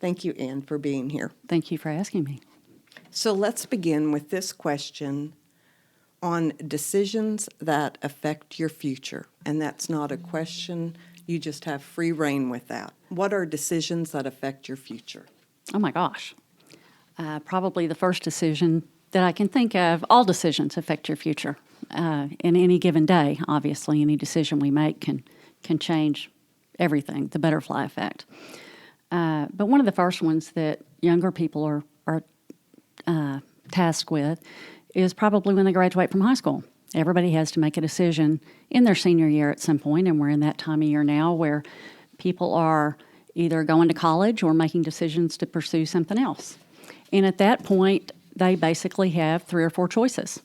Thank you, Anne, for being here. Thank you for asking me. So let's begin with this question on decisions that affect your future. And that's not a question, you just have free reign with that. What are decisions that affect your future? Oh my gosh. Probably the first decision that I can think of, all decisions affect your future. In any given day, obviously, any decision we make can change everything, the butterfly effect. But one of the first ones that younger people are tasked with is probably when they graduate from high school. Everybody has to make a decision in their senior year at some point, and we're in that time of year now where people are either going to college or making decisions to pursue something else. And at that point, they basically have 3 or 4 choices.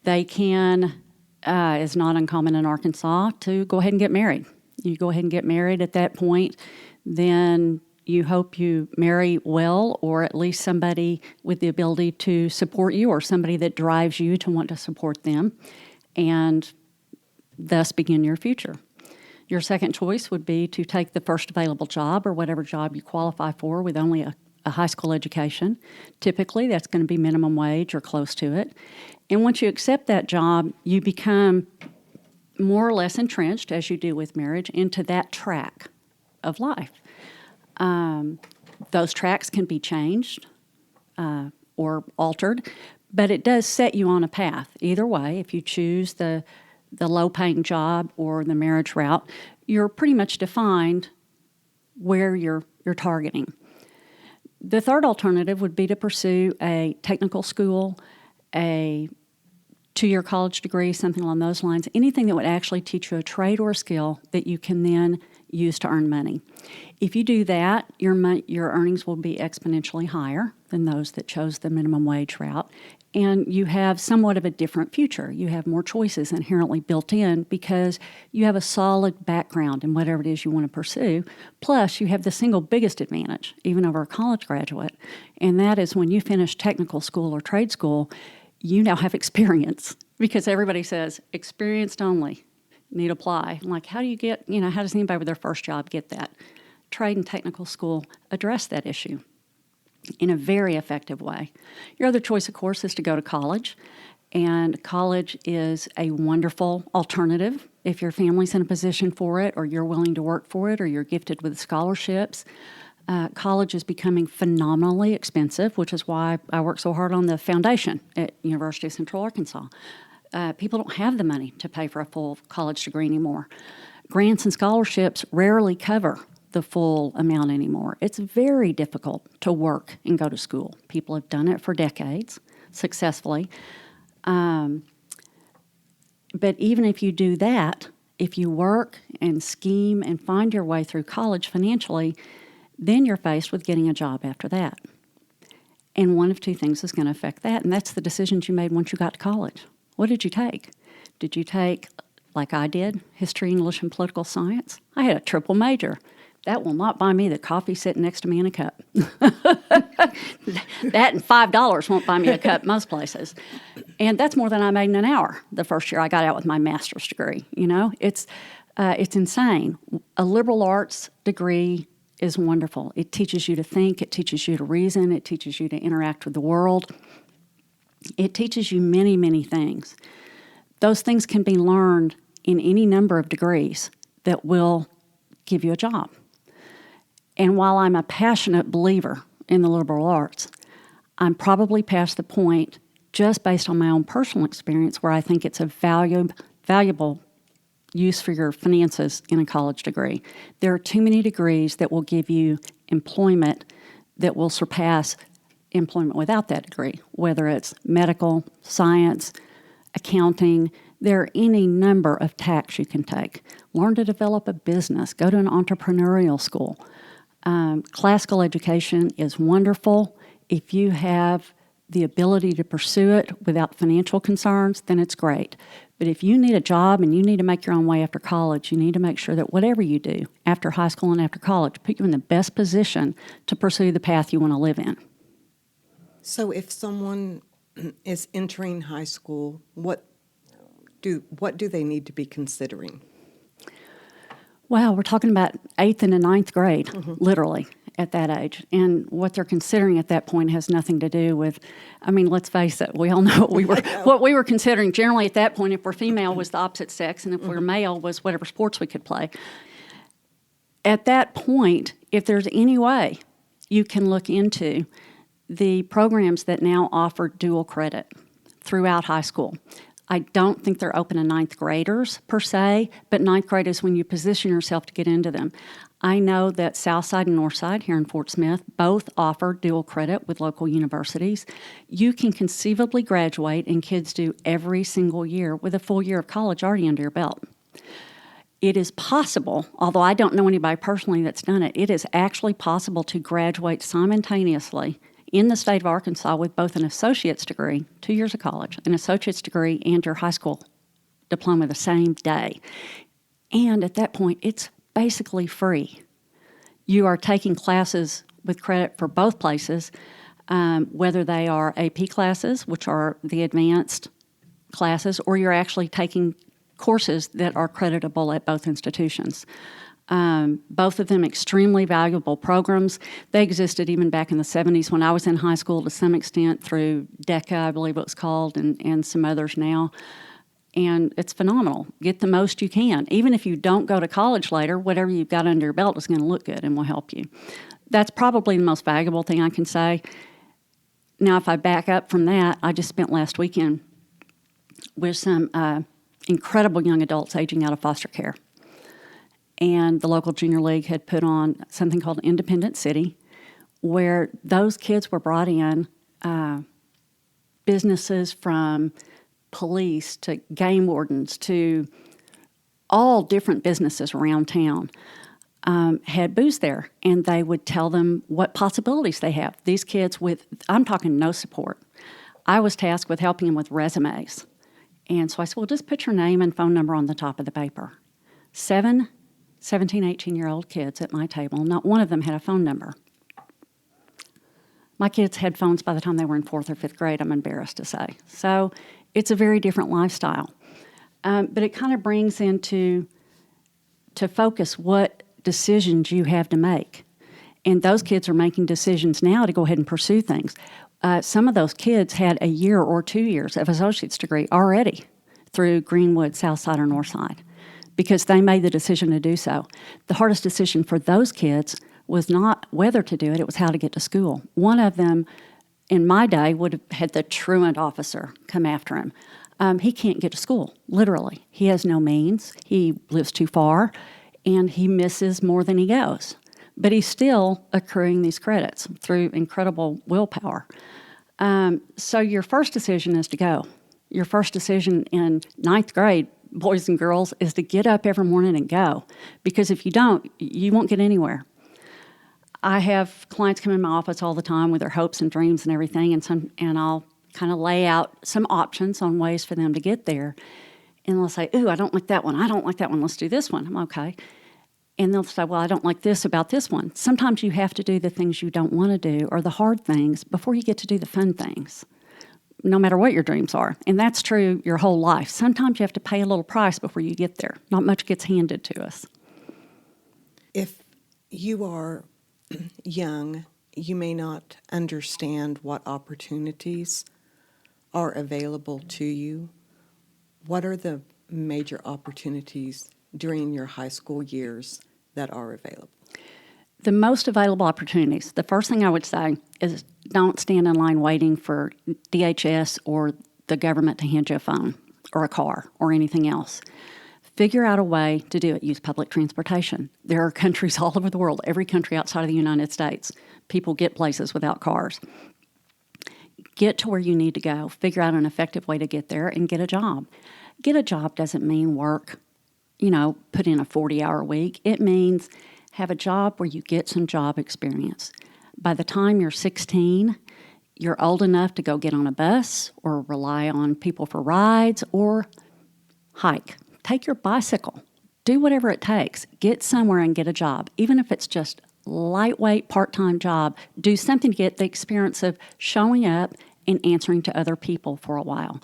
They can, it's not uncommon in Arkansas, to go ahead and get married. You go ahead and get married at that point, then you hope you marry well, or at least somebody with the ability to support you, or somebody that drives you to want to support them, and thus begin your future. Your second choice would be to take the first available job, or whatever job you qualify for, with only a high school education. Typically, that's going to be minimum wage or close to it. And once you accept that job, you become more or less entrenched, as you do with marriage, into that track of life. Those tracks can be changed or altered, but it does set you on a path. Either way, if you choose the low-paying job or the marriage route, you're pretty much defined where you're targeting. The third alternative would be to pursue a technical school, a 2-year college degree, something along those lines, anything that would actually teach you a trade or a skill that you can then use to earn money. If you do that, your earnings will be exponentially higher than those that chose the minimum wage route, and you have somewhat of a different future. You have more choices inherently built in because you have a solid background in whatever it is you want to pursue. Plus, you have the single biggest advantage, even over a college graduate, and that is when you finish technical school or trade school, you now have experience, because everybody says experienced only. Need apply. I'm like, how do you get, how does anybody with their first job get that? Trade and technical school address that issue in a very effective way. Your other choice, of course, is to go to college. And college is a wonderful alternative if your family's in a position for it, or you're willing to work for it, or you're gifted with scholarships. College is becoming phenomenally expensive, which is why I work so hard on the foundation at University of Central Arkansas. People don't have the money to pay for a full college degree anymore. Grants and scholarships rarely cover the full amount anymore. It's very difficult to work and go to school. People have done it for decades successfully. But even if you do that, if you work and scheme and find your way through college financially, then you're faced with getting a job after that. And one of 2 things is going to affect that, and that's the decisions you made once you got to college. What did you take? Did you take, like I did, history, English, and political science? I had a triple major. That will not buy me the coffee sitting next to me in a cup. That and $5 won't buy me a cup most places. And that's more than I made in an hour the first year I got out with my master's degree. It's insane. A liberal arts degree is wonderful. It teaches you to think. It teaches you to reason. It teaches you to interact with the world. It teaches you many, many things. Those things can be learned in any number of degrees that will give you a job. And while I'm a passionate believer in the liberal arts, I'm probably past the point, just based on my own personal experience, where I think it's a valuable use for your finances in a college degree. There are too many degrees that will give you employment that will surpass employment without that degree, whether it's medical, science, accounting. There are any number of tacks you can take. Learn to develop a business. Go to an entrepreneurial school. Classical education is wonderful. If you have the ability to pursue it without financial concerns, then it's great. But if you need a job and you need to make your own way after college, you need to make sure that whatever you do after high school and after college put you in the best position to pursue the path you want to live in. So if someone is entering high school, what do they need to be considering? Wow, we're talking about 8th and the ninth grade, literally, at that age. And what they're considering at that point has nothing to do with, I mean, let's face it, we all know what we were considering. Generally, at that point, if we're female, was the opposite sex, and if we're male, was whatever sports we could play. At that point, if there's any way you can look into the programs that now offer dual credit throughout high school. I don't think they're open to ninth graders per se, but ninth grade is when you position yourself to get into them. I know that Southside and Northside here in Fort Smith both offer dual credit with local universities. You can conceivably graduate, and kids do every single year, with a full year of college already under your belt. It is possible, although I don't know anybody personally that's done it, it is actually possible to graduate simultaneously in the state of Arkansas with both an associate's degree, 2 years of college, an associate's degree, and your high school diploma the same day. And at that point, it's basically free. You are taking classes with credit for both places, whether they are AP classes, which are the advanced classes, or you're actually taking courses that are creditable at both institutions. Both of them extremely valuable programs. They existed even back in the 70s when I was in high school to some extent through DECA, I believe it was called, and some others now. And it's phenomenal. Get the most you can. Even if you don't go to college later, whatever you've got under your belt is going to look good and will help you. That's probably the most valuable thing I can say. Now, if I back up from that, I just spent last weekend with some incredible young adults aging out of foster care. And the local junior league had put on something called Independent City, where those kids were brought in, businesses from police to game wardens to all different businesses around town had booths there, and they would tell them what possibilities they have. These kids with, I'm talking no support. I was tasked with helping them with resumes. And so I said, well, just put your name and phone number on the top of the paper. 17, 18-year-old kids at my table, not one of them had a phone number. My kids had phones by the time they were in 4th or 5th grade, I'm embarrassed to say. So it's a very different lifestyle. But it kind of brings into focus what decisions you have to make. And those kids are making decisions now to go ahead and pursue things. Some of those kids had a year or 2 years of associate's degree already through Greenwood, Southside, or Northside because they made the decision to do so. The hardest decision for those kids was not whether to do it, it was how to get to school. One of them, in my day, would have had the truant officer come after him. He can't get to school, literally. He has no means, he lives too far, and he misses more than he goes. But he's still accruing these credits through incredible willpower. So your first decision is to go. Your first decision in 9th grade, boys and girls, is to get up every morning and go. Because if you don't, you won't get anywhere. I have clients come in my office all the time with their hopes and dreams and everything, and I'll kind of lay out some options on ways for them to get there. And they'll say, ooh, I don't like that one. I don't like that one. Let's do this one. I'm okay. And they'll say, well, I don't like this about this one. Sometimes you have to do the things you don't want to do or the hard things before you get to do the fun things, no matter what your dreams are. And that's true your whole life. Sometimes you have to pay a little price before you get there. Not much gets handed to us. If you are young, you may not understand what opportunities are available to you. What are the major opportunities during your high school years that are available? The most available opportunities, the first thing I would say is don't stand in line waiting for DHS or the government to hand you a phone or a car or anything else. Figure out a way to do it. Use public transportation. There are countries all over the world, every country outside of the United States, people get places without cars. Get to where you need to go. Figure out an effective way to get there and get a job. Get a job doesn't mean work, put in a 40-hour week. It means have a job where you get some job experience. By the time you're 16, you're old enough to go get on a bus or rely on people for rides or hike. Take your bicycle. Do whatever it takes. Get somewhere and get a job. Even if it's just lightweight part-time job, do something to get the experience of showing up and answering to other people for a while.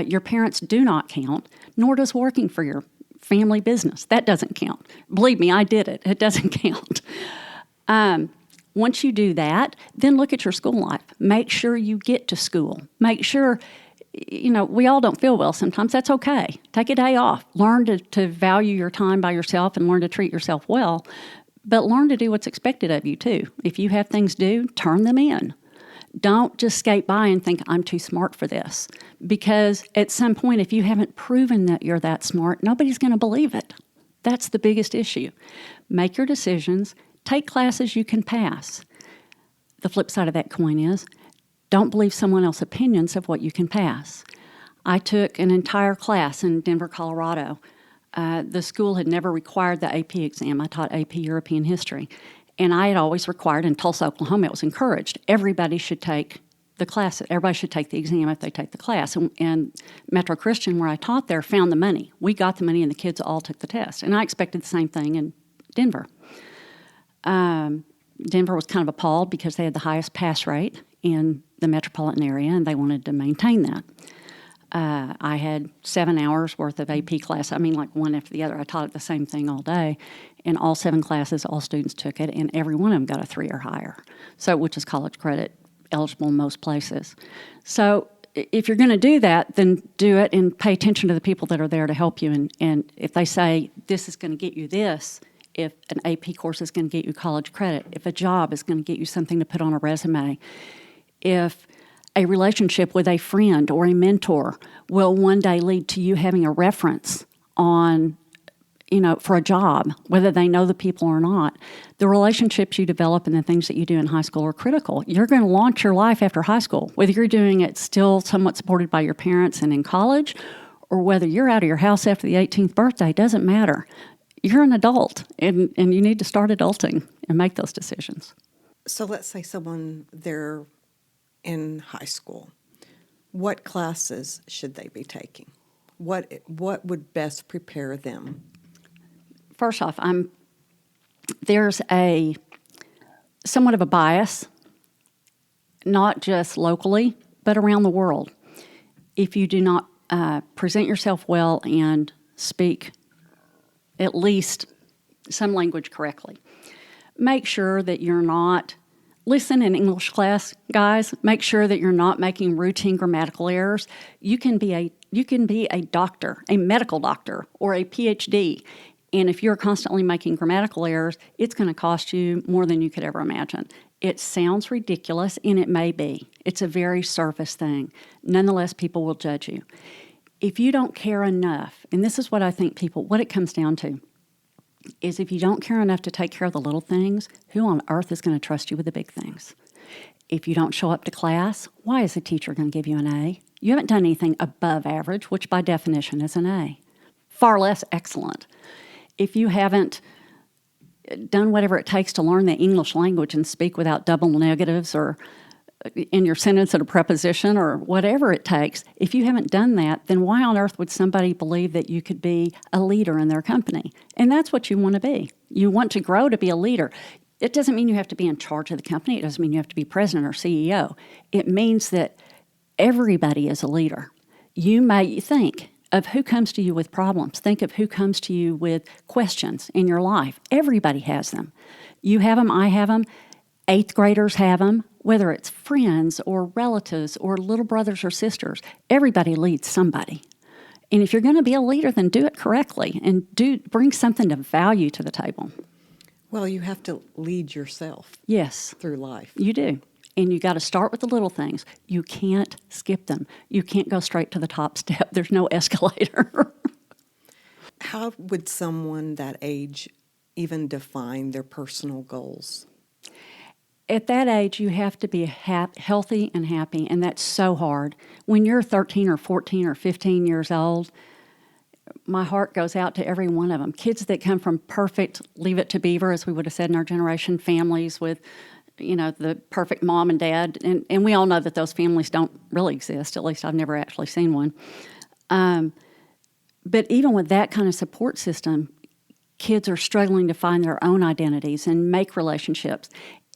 Your parents do not count, nor does working for family business. That doesn't count. Believe me, I did it. It doesn't count. Once you do that, then look at your school life. Make sure you get to school. Make sure, we all don't feel well sometimes. That's okay. Take a day off. Learn to value your time by yourself and learn to treat yourself well. But learn to do what's expected of you, too. If you have things due, turn them in. Don't just skate by and think, I'm too smart for this. Because at some point, if you haven't proven that you're that smart, nobody's going to believe it. That's the biggest issue. Make your decisions. Take classes you can pass. The flip side of that coin is, don't believe someone else's opinions of what you can pass. I took an entire class in Denver, Colorado. The school had never required the AP exam. I taught AP European History. And I had always required, in Tulsa, Oklahoma, it was encouraged. Everybody should take the class. Everybody should take the exam if they take the class. And Metro Christian, where I taught there, found the money. We got the money and the kids all took the test. And I expected the same thing in Denver. Denver was kind of appalled because they had the highest pass rate in the metropolitan area, and they wanted to maintain that. I had 7 hours worth of AP class. I mean, like one after the other. I taught it the same thing all day. In all 7 classes, all students took it, and every one of them got a 3 or higher, so which is college credit eligible in most places. So if you're going to do that, then do it and pay attention to the people that are there to help you. And if they say, this is going to get you this, if an AP course is going to get you college credit, if a job is going to get you something to put on a resume, if a relationship with a friend or a mentor will one day lead to you having a reference on, for a job, whether they know the people or not. The relationships you develop and the things that you do in high school are critical. You're going to launch your life after high school, whether you're doing it still somewhat supported by your parents and in college, or whether you're out of your house after the 18th birthday, doesn't matter. You're an adult, and you need to start adulting and make those decisions. So let's say someone, they're in high school. What classes should they be taking? What would best prepare them? First off, there's a somewhat of a bias, not just locally, but around the world. If you do not present yourself well and speak at least some language correctly, make sure that you're not, listen in English class, guys, make sure that you're not making routine grammatical errors. You can be a doctor, a medical doctor, or a PhD. And if you're constantly making grammatical errors, it's going to cost you more than you could ever imagine. It sounds ridiculous, and it may be. It's a very surface thing. Nonetheless, people will judge you. If you don't care enough, and this is what I think what it comes down to, is if you don't care enough to take care of the little things, who on earth is going to trust you with the big things? If you don't show up to class, why is the teacher going to give you an A? You haven't done anything above average, which by definition is an A. Far less excellent. If you haven't done whatever it takes to learn the English language and speak without double negatives or in your sentence at a preposition or whatever it takes, if you haven't done that, then why on earth would somebody believe that you could be a leader in their company? And that's what you want to be. You want to grow to be a leader. It doesn't mean you have to be in charge of the company. It doesn't mean you have to be president or CEO. It means that everybody is a leader. You may think of who comes to you with problems. Think of who comes to you with questions in your life. Everybody has them. You have them, I have them, 8th graders have them, whether it's friends or relatives or little brothers or sisters. Everybody leads somebody. And if you're going to be a leader, then do it correctly and bring something of value to the table. Well, you have to lead yourself. Yes. Through life. You do. And you got to start with the little things. You can't skip them. You can't go straight to the top step. There's no escalator. How would someone that age even define their personal goals? At that age, you have to be healthy and happy, and that's so hard. When you're 13 or 14 or 15 years old, my heart goes out to every one of them. Kids that come from perfect, leave it to beaver, as we would have said in our generation, families with, the perfect mom and dad. And we all know that those families don't really exist. At least I've never actually seen one. But even with that kind of support system, kids are struggling to find their own identities and make relationships.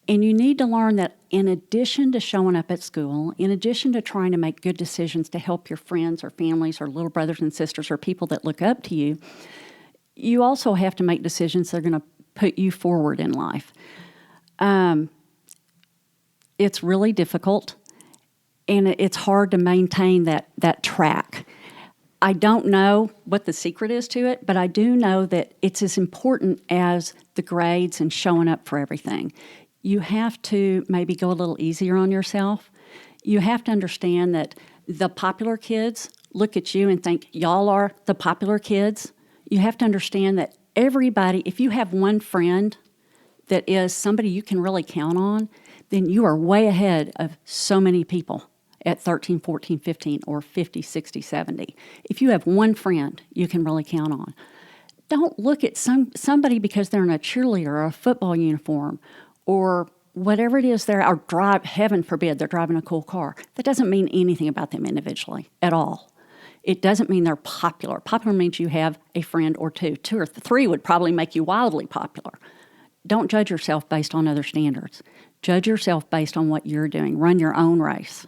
And you need to learn that in addition to showing up at school, in addition to trying to make good decisions to help your friends or families or little brothers and sisters or people that look up to you, you also have to make decisions that are going to put you forward in life. It's really difficult, and it's hard to maintain that track. I don't know what the secret is to it, but I do know that it's as important as the grades and showing up for everything. You have to maybe go a little easier on yourself. You have to understand that the popular kids look at you and think, y'all are the popular kids. You have to understand that everybody, if you have one friend that is somebody you can really count on, then you are way ahead of so many people at 13, 14, 15, or 50, 60, 70. If you have one friend you can really count on, don't look at somebody because they're in a cheerleader or a football uniform or whatever it is they're, or drive, heaven forbid, they're driving a cool car. That doesn't mean anything about them individually at all. It doesn't mean they're popular. Popular means you have a friend or two. Two or three would probably make you wildly popular. Don't judge yourself based on other standards. Judge yourself based on what you're doing. Run your own race.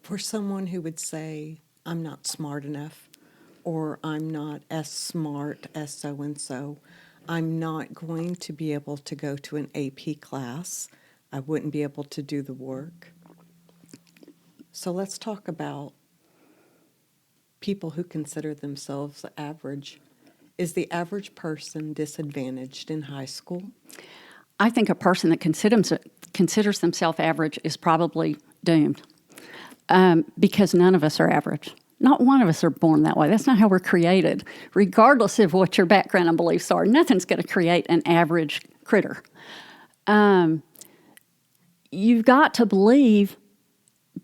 For someone who would say, I'm not smart enough, or I'm not as smart as so-and-so, I'm not going to be able to go to an AP class, I wouldn't be able to do the work. So let's talk about people who consider themselves average. Is the average person disadvantaged in high school? I think a person that considers themselves average is probably doomed. Because none of us are average. Not one of us are born that way. That's not how we're created. Regardless of what your background and beliefs are, nothing's going to create an average critter. You've got to believe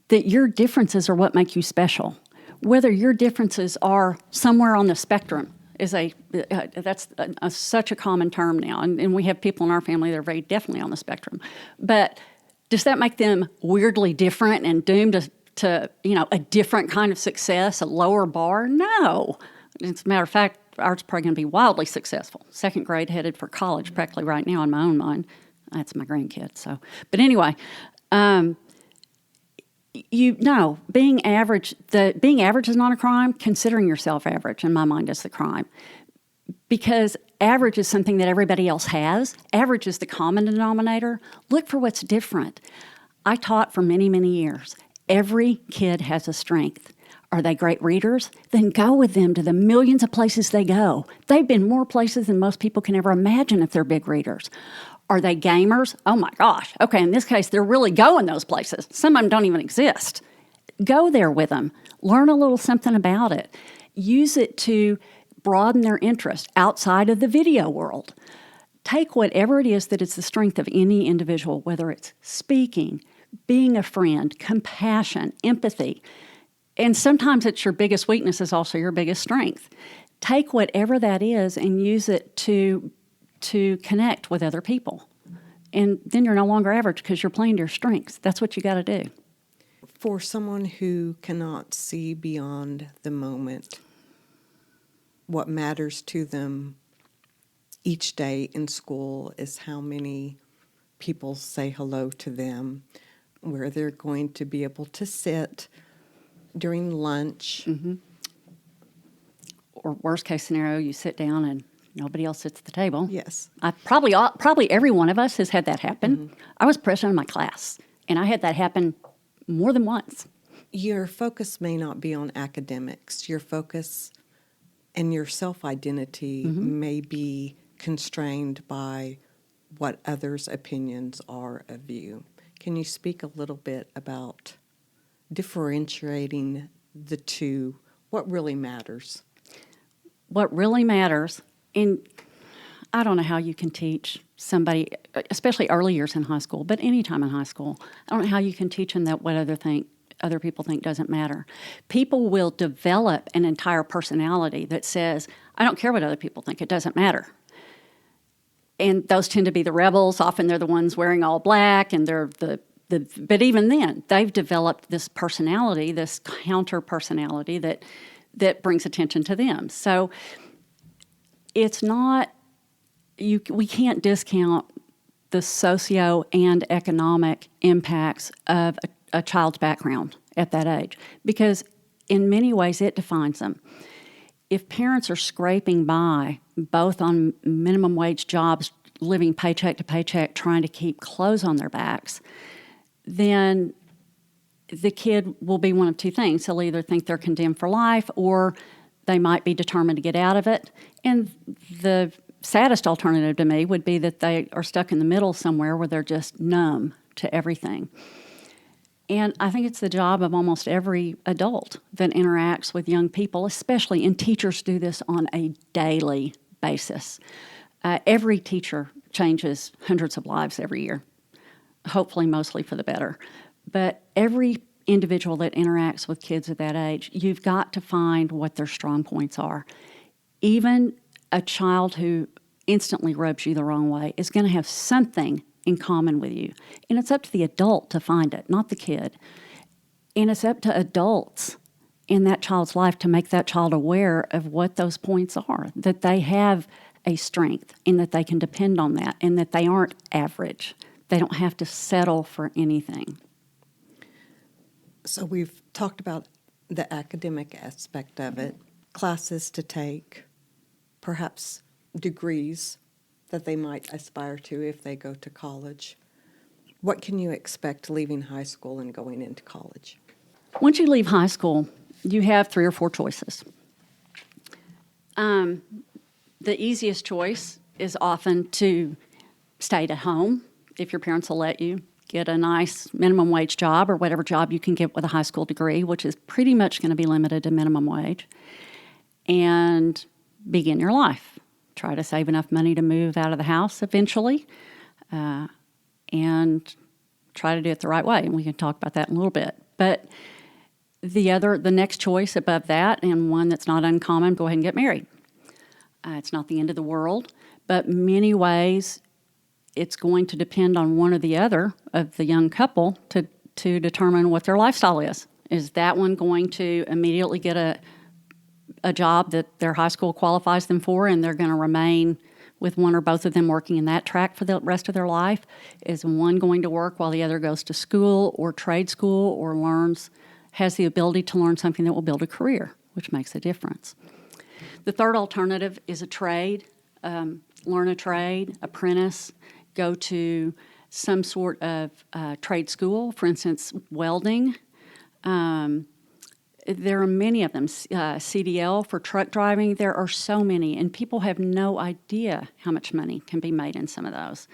that your differences are what make you special. Whether your differences are somewhere on the spectrum is such a common term now, and we have people in our family that are very definitely on the spectrum. But does that make them weirdly different and doomed to a different kind of success, a lower bar? No. As a matter of fact, ours probably going to be wildly successful. Second grade, headed for college practically right now in my own mind. That's my grandkid. So, but anyway, being average. Being average is not a crime. Considering yourself average, in my mind, is the crime. Because average is something that everybody else has. Average is the common denominator. Look for what's different. I taught for many, many years. Every kid has a strength. Are they great readers? Then go with them to the millions of places they go. They've been more places than most people can ever imagine if they're big readers. Are they gamers? Oh my gosh. Okay, in this case, they're really going those places. Some of them don't even exist. Go there with them. Learn a little something about it. Use it to broaden their interest outside of the video world. Take whatever it is that is the strength of any individual, whether it's speaking, being a friend, compassion, empathy. And sometimes it's your biggest weakness is also your biggest strength. Take whatever that is and use it to connect with other people. And then you're no longer average because you're playing to your strengths. That's what you got to do. For someone who cannot see beyond the moment, what matters to them each day in school is how many people say hello to them, where they're going to be able to sit during lunch. Mm-hmm. Or worst case scenario, you sit down and nobody else sits at the table. Yes. Probably every one of us has had that happen. Mm-hmm. I was president of my class, and I had that happen more than once. Your focus may not be on academics. Your focus and your self-identity may be constrained by what others' opinions are of you. Can you speak a little bit about differentiating the two? What really matters? What really matters, and I don't know how you can teach somebody, especially early years in high school, but any time in high school, I don't know how you can teach them that what other people think doesn't matter. People will develop an entire personality that says, I don't care what other people think, it doesn't matter. And those tend to be the rebels. Often they're the ones wearing all black, and they're but even then, they've developed this personality, this counter personality that brings attention to them. So it's not, we can't discount the socio and economic impacts of a child's background at that age, because in many ways it defines them. if parents are scraping by both on minimum wage jobs, living paycheck to paycheck, trying to keep clothes on their backs, then the kid will be one of two things. They'll either think they're condemned for life, or they might be determined to get out of it. And the saddest alternative to me would be that they are stuck in the middle somewhere where they're just numb to everything. And I think it's the job of almost every adult that interacts with young people, especially, and teachers do this on a daily basis. Every teacher changes hundreds of lives every year, hopefully mostly for the better. But every individual that interacts with kids at that age, you've got to find what their strong points are. Even a child who instantly rubs you the wrong way is going to have something in common with you. And it's up to the adult to find it, not the kid. And it's up to adults in that child's life to make that child aware of what those points are, that they have a strength and that they can depend on that, and that they aren't average. They don't have to settle for anything. So we've talked about the academic aspect of it, classes to take, perhaps degrees that they might aspire to if they go to college. What can you expect leaving high school and going into college? Once you leave high school, you have 3 or 4 choices. The easiest choice is often to stay at home, if your parents will let you, get a nice minimum wage job or whatever job you can get with a high school degree, which is pretty much going to be limited to minimum wage, and begin your life. Try to save enough money to move out of the house eventually, and try to do it the right way. And we can talk about that in a little bit. But the next choice above that, and one that's not uncommon, go ahead and get married. It's not the end of the world, but many ways it's going to depend on one or the other of the young couple to determine what their lifestyle is. Is that one going to immediately get a job that their high school qualifies them for, and they're going to remain with one or both of them working in that track for the rest of their life? Is one going to work while the other goes to school or trade school or has the ability to learn something that will build a career, which makes a difference? The third alternative is a trade. Learn a trade, apprentice, go to some sort of trade school, for instance, welding. There are many of them. CDL for truck driving. There are so many, and people have no idea how much money can be made in some of those.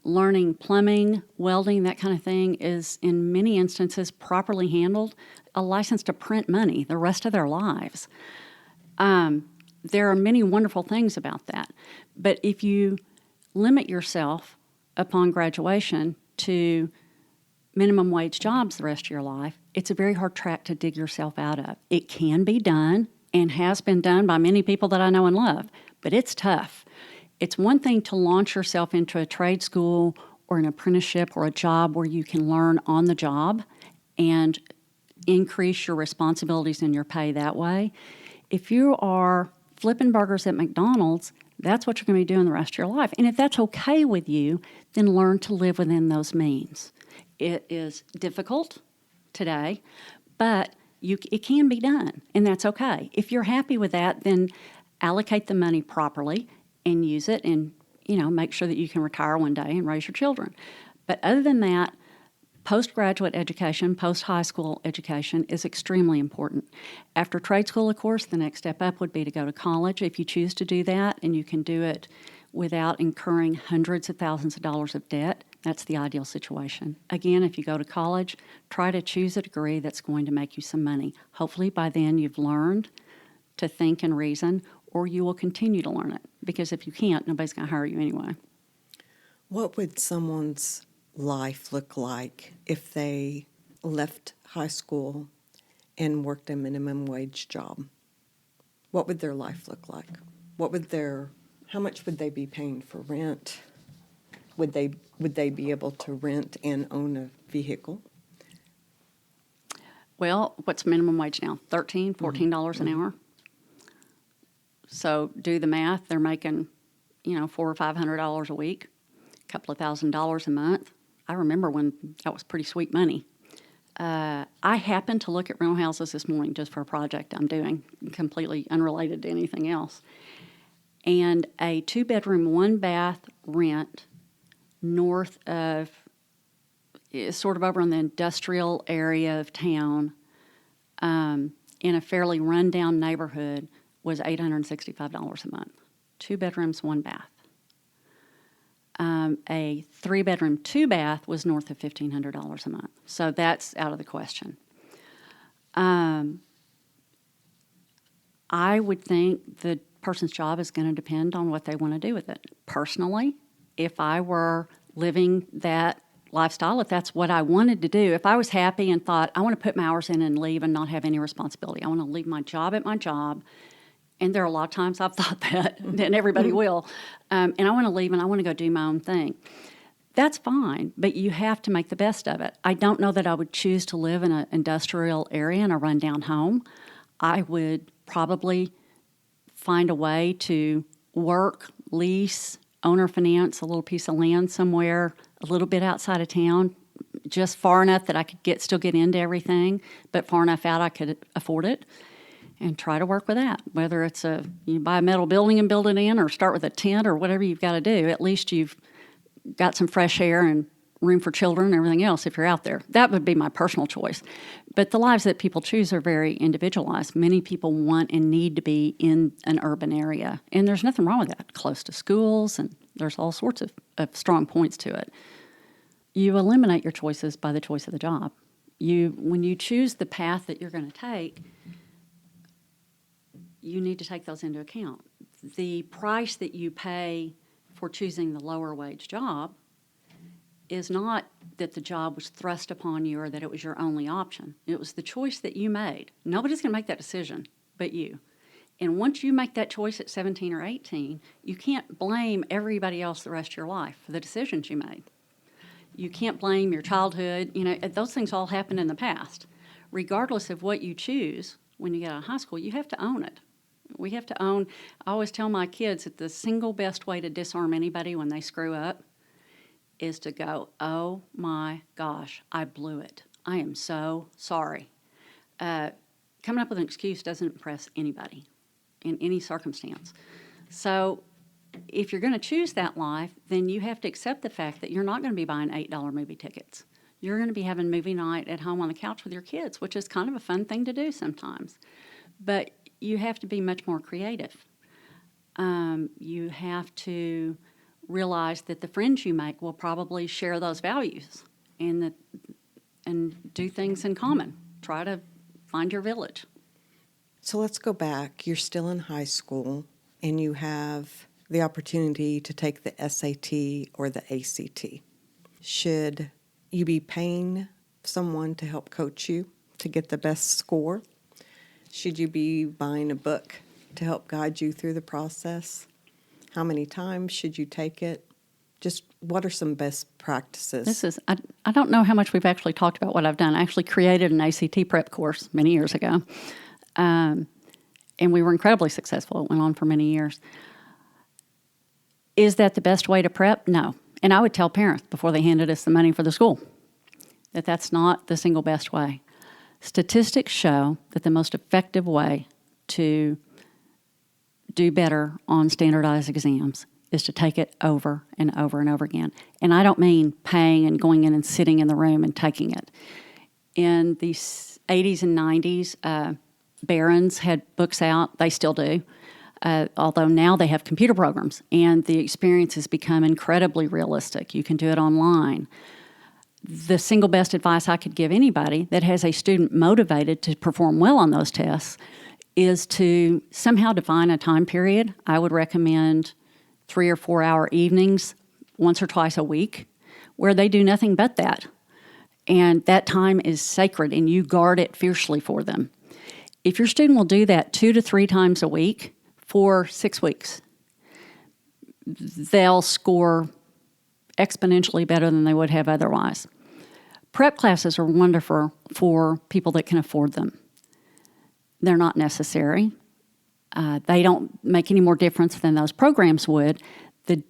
Learning plumbing, welding, that kind of thing is, in many instances, properly handled, a license to print money the rest of their lives. There are many wonderful things about that. But if you limit yourself upon graduation to minimum wage jobs the rest of your life, it's a very hard track to dig yourself out of. It can be done and has been done by many people that I know and love, but it's tough. It's one thing to launch yourself into a trade school or an apprenticeship or a job where you can learn on the job and increase your responsibilities and your pay that way. If you are flipping burgers at McDonald's, that's what you're going to be doing the rest of your life. And if that's okay with you, then learn to live within those means. It is difficult today, but it can be done, and that's okay. If you're happy with that, then allocate the money properly and use it, and make sure that you can retire one day and raise your children. But other than that, postgraduate education, post-high school education is extremely important. After trade school, of course, the next step up would be to go to college if you choose to do that, and you can do it without incurring hundreds of thousands of dollars of debt. That's the ideal situation. Again, if you go to college, try to choose a degree that's going to make you some money. Hopefully by then you've learned to think and reason, or you will continue to learn it, because if you can't, nobody's going to hire you anyway. What would someone's life look like if they left high school and worked a minimum wage job? What would their life look like? How much would they be paying for rent? Would they be able to rent and own a vehicle? Well, what's minimum wage now? $13, $14 an hour. So do the math. They're making, $400 or $500 a week, a couple of $1,000s a month. I remember when that was pretty sweet money. I happened to look at rental houses this morning just for a project I'm doing, completely unrelated to anything else. And a 2-bedroom, 1-bath rent north of, is sort of over in the industrial area of town, in a fairly rundown neighborhood, was $865 a month. 2 bedrooms, 1 bath. A 3-bedroom, 2-bath was north of $1,500 a month. So that's out of the question. I would think the person's job is going to depend on what they want to do with it. Personally, if I were living that lifestyle, if that's what I wanted to do, if I was happy and thought, I want to put my hours in and leave and not have any responsibility, I want to leave my job at my job, and there are a lot of times I've thought that, and everybody will, and I want to leave and I want to go do my own thing. That's fine, but you have to make the best of it. I don't know that I would choose to live in an industrial area in a rundown home. I would probably find a way to work, lease, owner finance a little piece of land somewhere a little bit outside of town, just far enough that I could still get into everything, but far enough out I could afford it, and try to work with that. Whether it's you buy a metal building and build it in, or start with a tent, or whatever you've got to do, at least you've got some fresh air and room for children and everything else if you're out there. That would be my personal choice. But the lives that people choose are very individualized. Many people want and need to be in an urban area, and there's nothing wrong with that. Close to schools, and there's all sorts of strong points to it. You eliminate your choices by the choice of the job. When you choose the path that you're going to take, you need to take those into account. The price that you pay for choosing the lower wage job is not that the job was thrust upon you or that it was your only option. It was the choice that you made. Nobody's going to make that decision but you. And once you make that choice at 17 or 18, you can't blame everybody else the rest of your life for the decisions you made. You can't blame your childhood. Those things all happened in the past. Regardless of what you choose when you get out of high school, you have to own it. We have to own. I always tell my kids that the single best way to disarm anybody when they screw up is to go, oh my gosh, I blew it. I am so sorry. Coming up with an excuse doesn't impress anybody in any circumstance. So if you're going to choose that life, then you have to accept the fact that you're not going to be buying $8 movie tickets. You're going to be having movie night at home on the couch with your kids, which is kind of a fun thing to do sometimes. But you have to be much more creative. You have to realize that the friends you make will probably share those values and do things in common. Try to find your village. So let's go back. You're still in high school, and you have the opportunity to take the SAT or the ACT. Should you be paying someone to help coach you to get the best score? Should you be buying a book to help guide you through the process? How many times should you take it? Just what are some best practices? I don't know how much we've actually talked about what I've done. I actually created an ACT prep course many years ago, and we were incredibly successful. It went on for many years. Is that the best way to prep? No. And I would tell parents before they handed us the money for the school that that's not the single best way. Statistics show that the most effective way to do better on standardized exams is to take it over and over and over again. And I don't mean paying and going in and sitting in the room and taking it. In the 80s and 90s, Barron's had books out. They still do. Although now they have computer programs, and the experience has become incredibly realistic. You can do it online. The single best advice I could give anybody that has a student motivated to perform well on those tests is to somehow define a time period. I would recommend 3 or 4 hour evenings once or twice a week where they do nothing but that. And that time is sacred, and you guard it fiercely for them. If your student will do that 2 to 3 times a week for 6 weeks, they'll score exponentially better than they would have otherwise. Prep classes are wonderful for people that can afford them. They're not necessary. They don't make any more difference than those programs would. The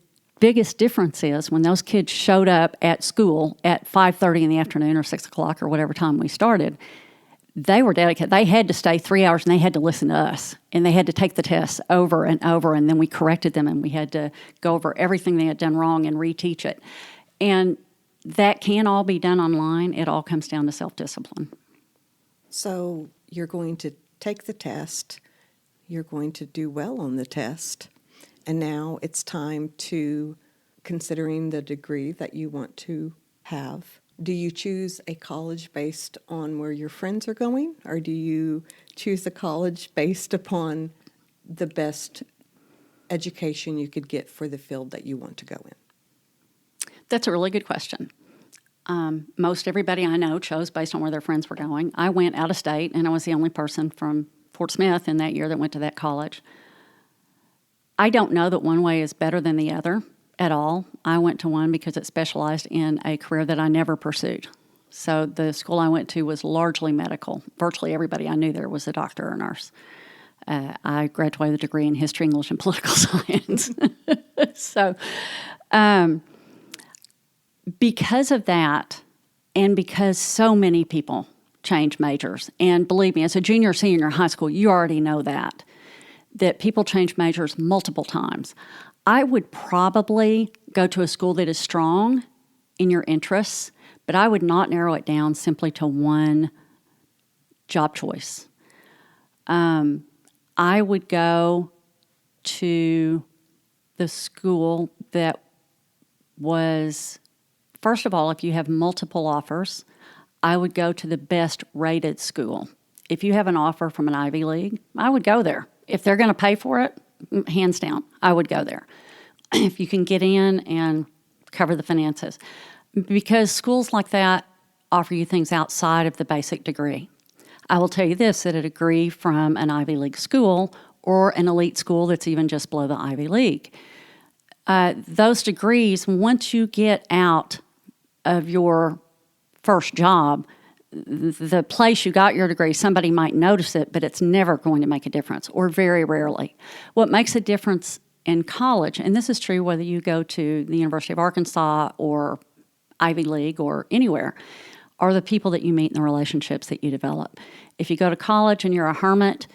biggest difference is when those kids showed up at school at 5:30 in the afternoon or 6 o'clock or whatever time we started, they were dedicated. They had to stay 3 hours and they had to listen to us. And they had to take the tests over and over. And then we corrected them and we had to go over everything they had done wrong and reteach it. And that can all be done online. It all comes down to self-discipline. So you're going to take the test, you're going to do well on the test, and now it's time to considering the degree that you want to have. Do you choose a college based on where your friends are going, or do you choose a college based upon the best education you could get for the field that you want to go in? That's a really good question. Most everybody I know chose based on where their friends were going. I went out of state, and I was the only person from Fort Smith in that year that went to that college. I don't know that one way is better than the other at all. I went to one because it specialized in a career that I never pursued. So the school I went to was largely medical. Virtually everybody I knew there was a doctor or nurse. I graduated with a degree in history, English, and political science. So because of that, and because so many people change majors, and believe me, as a junior or senior in high school, you already know that people change majors multiple times. I would probably go to a school that is strong in your interests, but I would not narrow it down simply to one job choice. I would go to the school that was, first of all, if you have multiple offers, I would go to the best rated school. If you have an offer from an Ivy League, I would go there. If they're going to pay for it, hands down, I would go there. If you can get in and cover the finances. Because schools like that offer you things outside of the basic degree. I will tell you this, that a degree from an Ivy League school or an elite school that's even just below the Ivy League, those degrees, once you get out of your first job, the place you got your degree, somebody might notice it, but it's never going to make a difference, or very rarely. What makes a difference in college, and this is true whether you go to the University of Arkansas or Ivy League or anywhere, are the people that you meet and the relationships that you develop. If you go to college and you're a hermit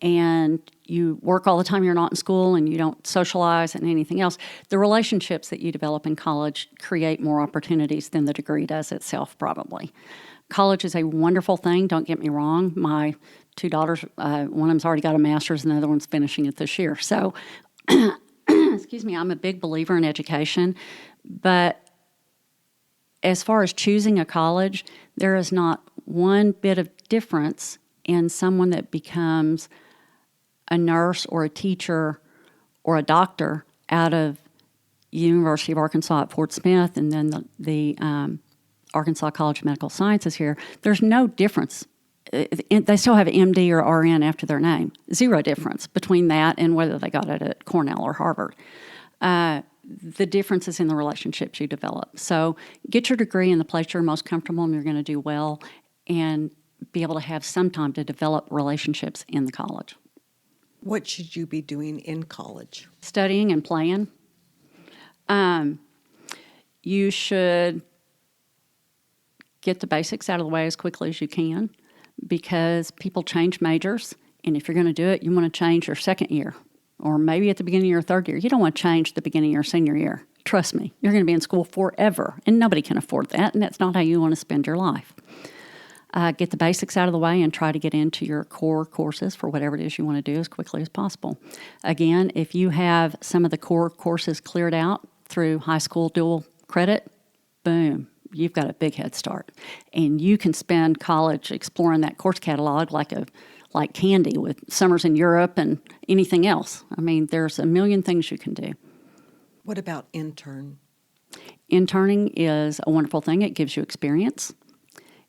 and you work all the time, you're not in school, and you don't socialize and anything else, the relationships that you develop in college create more opportunities than the degree does itself, probably. College is a wonderful thing, don't get me wrong. My two daughters, one of them's already got a master's and the other one's finishing it this year. So, excuse me, I'm a big believer in education. But as far as choosing a college, there is not one bit of difference in someone that becomes a nurse or a teacher or a doctor out of University of Arkansas at Fort Smith and then the Arkansas College of Medical Sciences here. There's no difference. They still have MD or RN after their name. Zero difference between that and whether they got it at Cornell or Harvard. The difference is in the relationships you develop. So get your degree in the place you're most comfortable and you're going to do well, and be able to have some time to develop relationships in the college. What should you be doing in college? Studying and playing. You should get the basics out of the way as quickly as you can, because people change majors, and if you're going to do it, you want to change your second year, or maybe at the beginning of your third year. You don't want to change the beginning of your senior year. Trust me, you're going to be in school forever, and nobody can afford that, and that's not how you want to spend your life. Get the basics out of the way and try to get into your core courses for whatever it is you want to do as quickly as possible. Again, if you have some of the core courses cleared out through high school dual credit, boom, you've got a big head start. And you can spend college exploring that course catalog like candy, with summers in Europe and anything else. I mean, there's a million things you can do. What about intern? Interning is a wonderful thing. It gives you experience.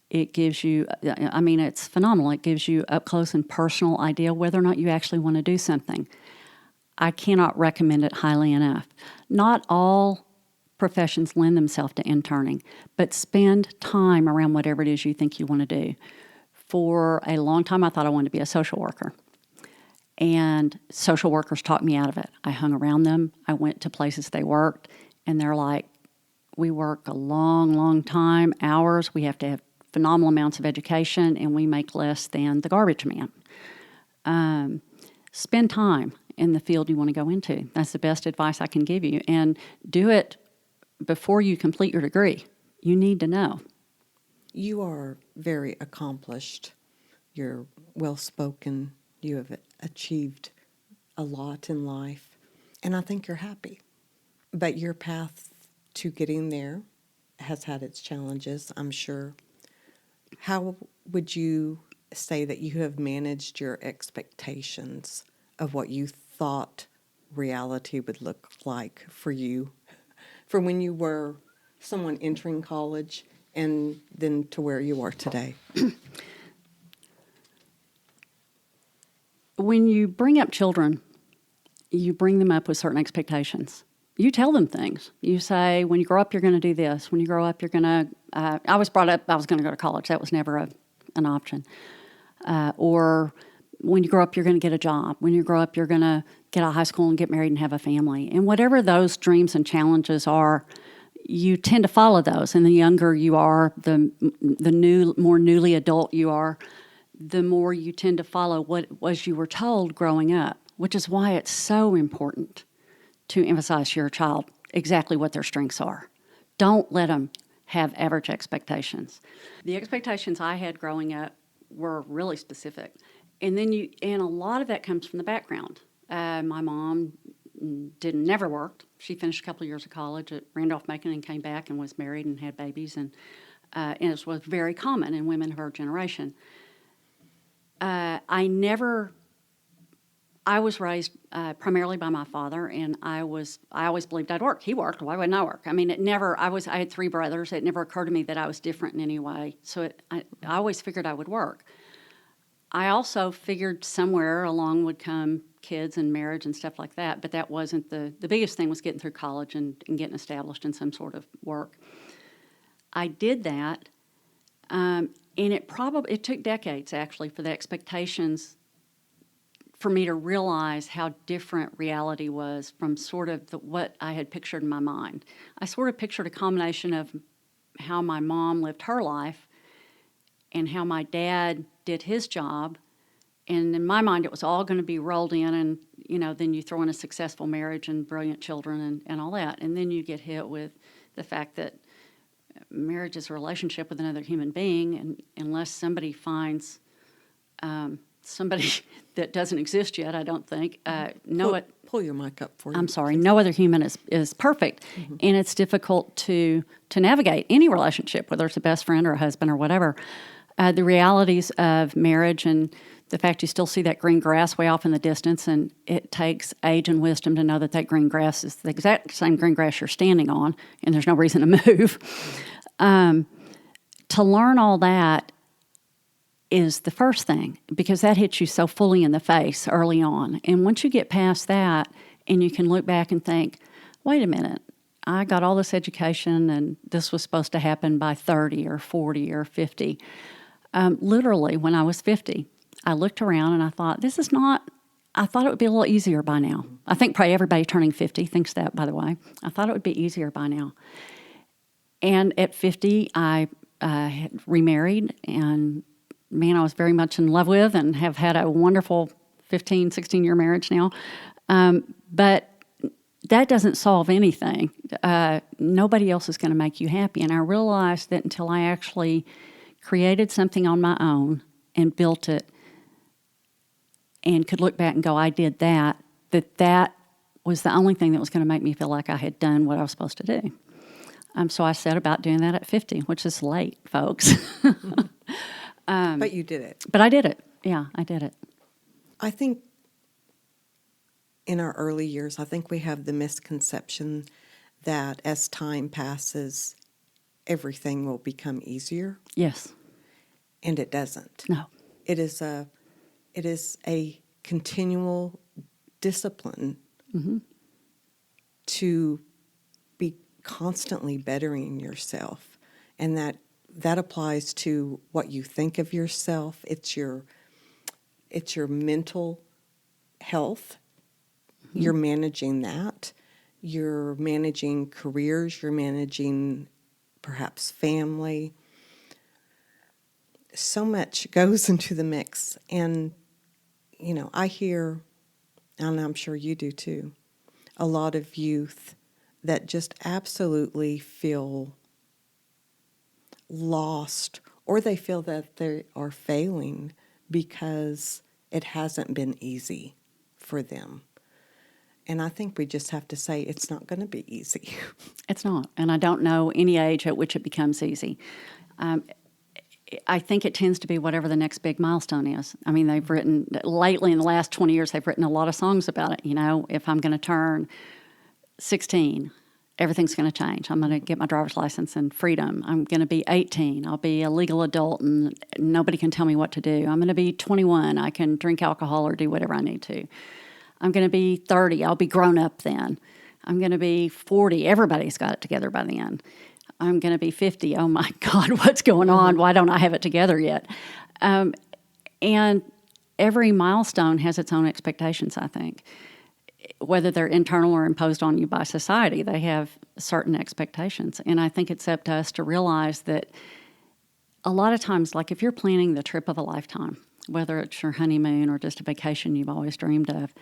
It gives you, I mean, it's phenomenal. It gives you up close and personal idea whether or not you actually want to do something. I cannot recommend it highly enough. Not all professions lend themselves to interning, but spend time around whatever it is you think you want to do. For a long time, I thought I wanted to be a social worker. And social workers talked me out of it. I hung around them. I went to places they worked, and they're like, we work a long, long time, hours. We have to have phenomenal amounts of education, and we make less than the garbage man. Spend time in the field you want to go into. That's the best advice I can give you. And do it before you complete your degree. You need to know. You are very accomplished. You're well-spoken. You have achieved a lot in life. And I think you're happy. But your path to getting there has had its challenges, I'm sure. How would you say that you have managed your expectations of what you thought reality would look like for you from when you were someone entering college and then to where you are today? When you bring up children, you bring them up with certain expectations. You tell them things. You say, when you grow up, you're going to do this. When you grow up, you're going to... I was brought up, I was going to go to college. That was never an option. Or when you grow up, you're going to get a job. When you grow up, you're going to get out of high school and get married and have a family. And whatever those dreams and challenges are, you tend to follow those. And the younger you are, the more newly adult you are, the more you tend to follow what was you were told growing up, which is why it's so important to emphasize to your child exactly what their strengths are. Don't let them have average expectations. The expectations I had growing up were really specific. And then and a lot of that comes from the background. My mom never worked. She finished a couple of years of college at Randolph-Macon and came back and was married and had babies. And it was very common in women of her generation. I was raised primarily by my father, and I always believed I'd work. He worked. Why wouldn't I work? I mean, I had 3 brothers. It never occurred to me that I was different in any way. So I always figured I would work. I also figured somewhere along would come kids and marriage and stuff like that, but that wasn't the biggest thing was getting through college and getting established in some sort of work. I did that, and it took decades, actually, for the expectations for me to realize how different reality was from sort of what I had pictured in my mind. I sort of pictured a combination of how my mom lived her life and how my dad did his job. And in my mind, it was all going to be rolled in, and then you throw in a successful marriage and brilliant children and all that. And then you get hit with the fact that marriage is a relationship with another human being, and unless somebody finds somebody that doesn't exist yet, I don't think. Pull your mic up for you. I'm sorry. No other human is perfect, and it's difficult to navigate any relationship, whether it's a best friend or a husband or whatever. The realities of marriage and the fact you still see that green grass way off in the distance, and it takes age and wisdom to know that green grass is the exact same green grass you're standing on, and there's no reason to move. To learn all that is the first thing, because that hits you so fully in the face early on. And once you get past that and you can look back and think, wait a minute, I got all this education and this was supposed to happen by 30 or 40 or 50. Literally, when I was 50, I looked around and I thought, I thought it would be a little easier by now. I think probably everybody turning 50 thinks that, by the way. I thought it would be easier by now. And at 50, I had remarried, and man I was very much in love with and have had a wonderful 15, 16-year marriage now. But that doesn't solve anything. Nobody else is going to make you happy. And I realized that until I actually created something on my own and built it and could look back and go, I did that was the only thing that was going to make me feel like I had done what I was supposed to do. So I set about doing that at 50, which is late, folks. But you did it. But I did it. Yeah, I did it. I think in our early years, I think we have the misconception that as time passes, everything will become easier. Yes. And it doesn't. No. It is a continual discipline to be constantly bettering yourself, and that applies to what you think of yourself. It's your mental health, you're managing that. You're managing careers, you're managing perhaps family. So much goes into the mix. And, I hear, and I'm sure you do too, a lot of youth that just absolutely feel lost, or they feel that they are failing because it hasn't been easy for them. And I think we just have to say it's not going to be easy. It's not. And I don't know any age at which it becomes easy. I think it tends to be whatever the next big milestone is. I mean, they've written, lately in the last 20 years, they've written a lot of songs about it. If I'm going to turn 16, everything's going to change. I'm going to get my driver's license and freedom. I'm going to be 18. I'll be a legal adult and nobody can tell me what to do. I'm going to be 21. I can drink alcohol or do whatever I need to. I'm going to be 30. I'll be grown up then. I'm going to be 40. Everybody's got it together by then. I'm going to be 50. Oh, my God, what's going on? Why don't I have it together yet? And every milestone has its own expectations, I think. Whether they're internal or imposed on you by society, they have certain expectations. And I think it's up to us to realize that a lot of times, like if you're planning the trip of a lifetime, whether it's your honeymoon or just a vacation you've always dreamed of,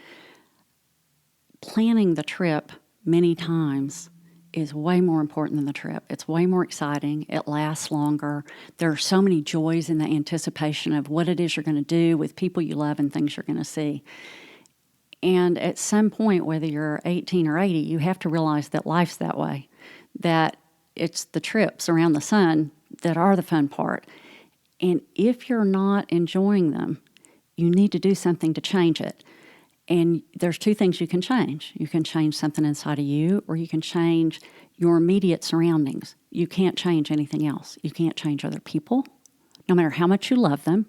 planning the trip many times is way more important than the trip. It's way more exciting. It lasts longer. There are so many joys in the anticipation of what it is you're going to do with people you love and things you're going to see. And at some point, whether you're 18 or 80, you have to realize that life's that way, that it's the trips around the sun that are the fun part. And if you're not enjoying them, you need to do something to change it. And there's two things you can change. You can change something inside of you, or you can change your immediate surroundings. You can't change anything else. You can't change other people, no matter how much you love them.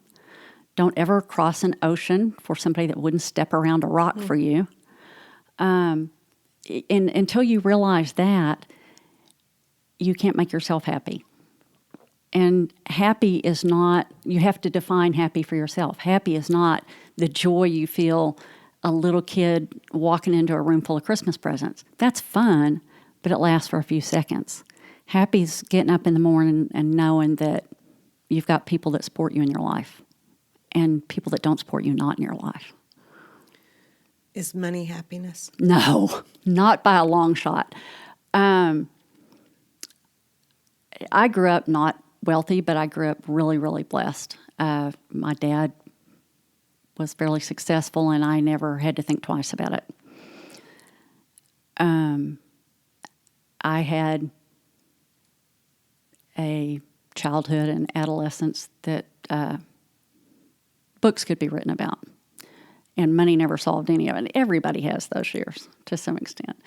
Don't ever cross an ocean for somebody that wouldn't step around a rock for you. And until you realize that, you can't make yourself happy. And happy is not, you have to define happy for yourself. Happy is not the joy you feel a little kid walking into a room full of Christmas presents. That's fun, but it lasts for a few seconds. Happy is getting up in the morning and knowing that you've got people that support you in your life and people that don't support you not in your life. Is money happiness? No, not by a long shot. I grew up not wealthy, but I grew up really, really blessed. My dad was fairly successful, and I never had to think twice about it. I had a childhood and adolescence that books could be written about, and money never solved any of it. Everybody has those years to some extent.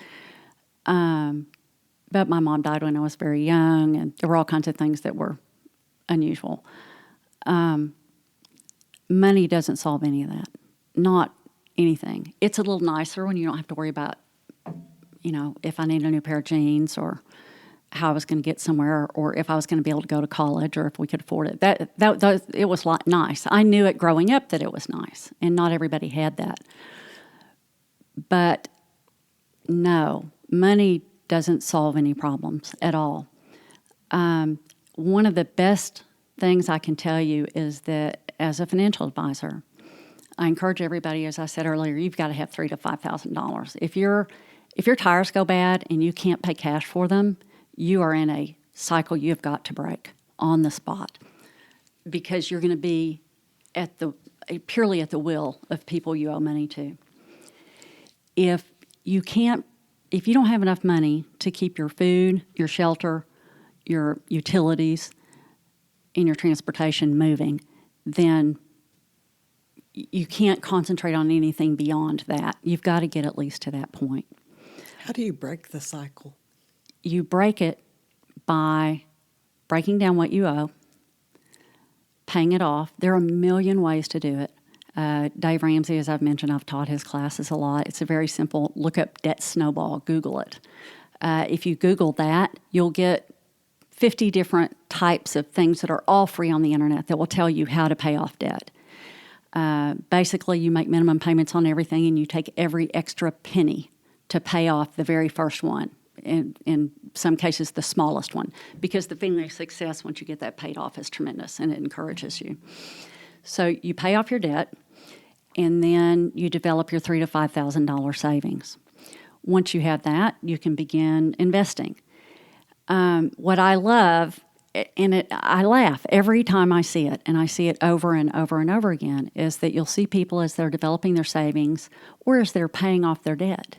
But my mom died when I was very young, and there were all kinds of things that were unusual. Money doesn't solve any of that. Not anything. It's a little nicer when you don't have to worry about, if I need a new pair of jeans or how I was going to get somewhere or if I was going to be able to go to college or if we could afford it. That it was nice. I knew it growing up that it was nice, and not everybody had that. But no, money doesn't solve any problems at all. One of the best things I can tell you is that as a financial advisor, I encourage everybody, as I said earlier, you've got to have $3,000 to $5,000. If your tires go bad and you can't pay cash for them, you are in a cycle you've got to break on the spot, because you're going to be purely at the will of people you owe money to. If you don't have enough money to keep your food, your shelter, your utilities, and your transportation moving, then you can't concentrate on anything beyond that. You've got to get at least to that point. How do you break the cycle? You break it by breaking down what you owe, paying it off. There are a million ways to do it. Dave Ramsey, as I've mentioned, I've taught his classes a lot. It's a very simple, look up debt snowball, Google it. If you Google that, you'll get 50 different types of things that are all free on the internet that will tell you how to pay off debt. Basically, you make minimum payments on everything, and you take every extra penny to pay off the very first one, in some cases the smallest one, because the feeling of success once you get that paid off is tremendous, and it encourages you. So you pay off your debt, and then you develop your $3,000 to $5,000 savings. Once you have that, you can begin investing. What I love, and I laugh every time I see it, and I see it over and over and over again, is that you'll see people as they're developing their savings or as they're paying off their debt,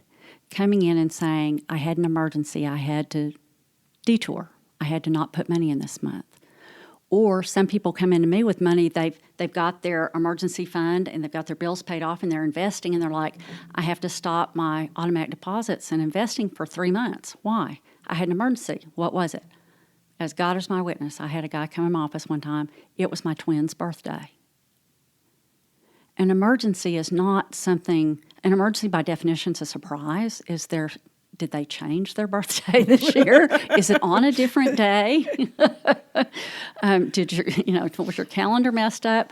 coming in and saying, I had an emergency, I had to detour, I had to not put money in this month. Or some people come into me with money, they've got their emergency fund and they've got their bills paid off and they're investing, and they're like, I have to stop my automatic deposits and investing for 3 months. Why? I had an emergency. What was it? As God is my witness, I had a guy come in my office one time. It was my twin's birthday. An emergency is not something, an emergency by definition is a surprise. Did they change their birthday this year? Is it on a different day? Was your calendar messed up?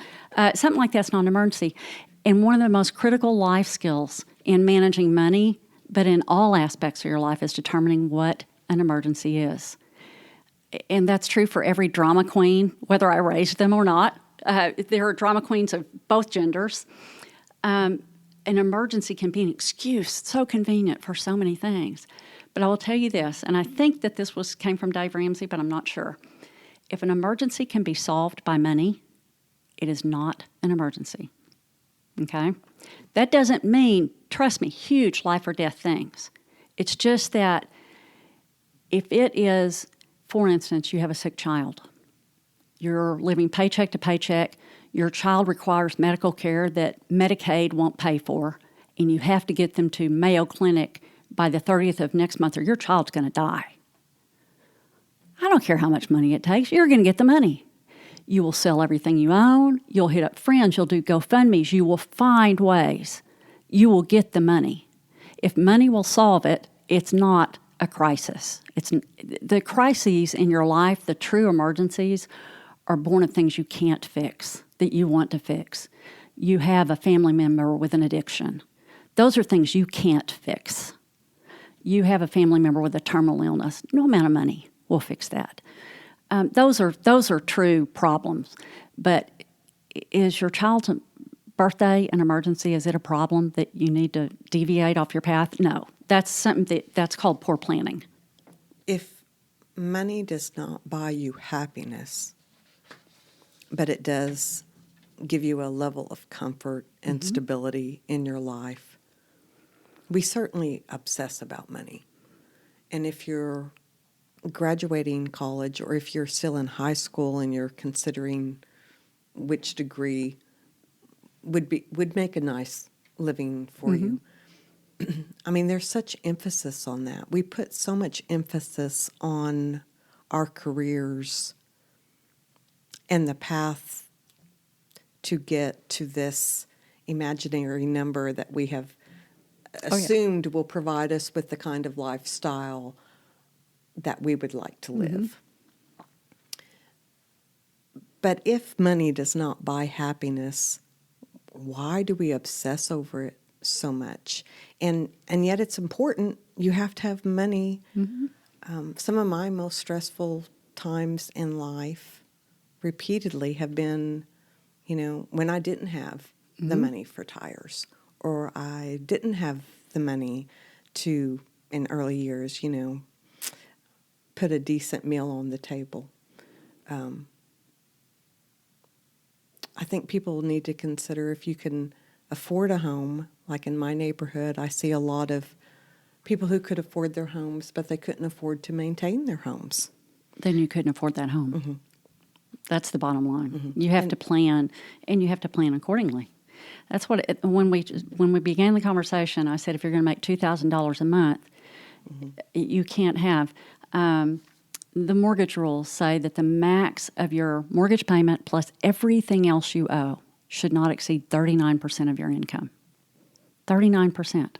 Something like that's not an emergency. And one of the most critical life skills in managing money, but in all aspects of your life, is determining what an emergency is. And that's true for every drama queen, whether I raised them or not. There are drama queens of both genders. An emergency can be an excuse, so convenient for so many things. But I will tell you this, and I think that this came from Dave Ramsey, but I'm not sure. If an emergency can be solved by money, it is not an emergency. Okay? That doesn't mean, trust me, huge life or death things. It's just that if it is, for instance, you have a sick child, you're living paycheck to paycheck, your child requires medical care that Medicaid won't pay for, and you have to get them to Mayo Clinic by the 30th of next month or your child's going to die. I don't care how much money it takes. You're going to get the money. You will sell everything you own. You'll hit up friends. You'll do GoFundMes. You will find ways. You will get the money. If money will solve it, it's not a crisis. It's the crises in your life, the true emergencies, are born of things you can't fix, that you want to fix. You have a family member with an addiction. Those are things you can't fix. You have a family member with a terminal illness. No amount of money will fix that. Those are true problems. But is your child's birthday an emergency? Is it a problem that you need to deviate off your path? No. That's something that's called poor planning. If money does not buy you happiness, but it does give you a level of comfort and stability in your life, we certainly obsess about money. And if you're graduating college, or if you're still in high school and you're considering which degree would make a nice living for you, I mean, there's such emphasis on that. We put so much emphasis on our careers and the path to get to this imaginary number that we have assumed will provide us with the kind of lifestyle that we would like to live. But if money does not buy happiness, why do we obsess over it so much? And yet it's important. You have to have money. Some of my most stressful times in life repeatedly have been, when I didn't have the money for tires, or I didn't have the money to, in early years, put a decent meal on the table. I think people need to consider if you can afford a home. Like in my neighborhood, I see a lot of people who could afford their homes, but they couldn't afford to maintain their homes. Then you couldn't afford that home. That's the bottom line. You have to plan, and you have to plan accordingly. That's what when we began the conversation, I said if you're going to make $2,000 a month, you can't have. The mortgage rules say that the max of your mortgage payment plus everything else you owe should not exceed 39% of your income. 39%.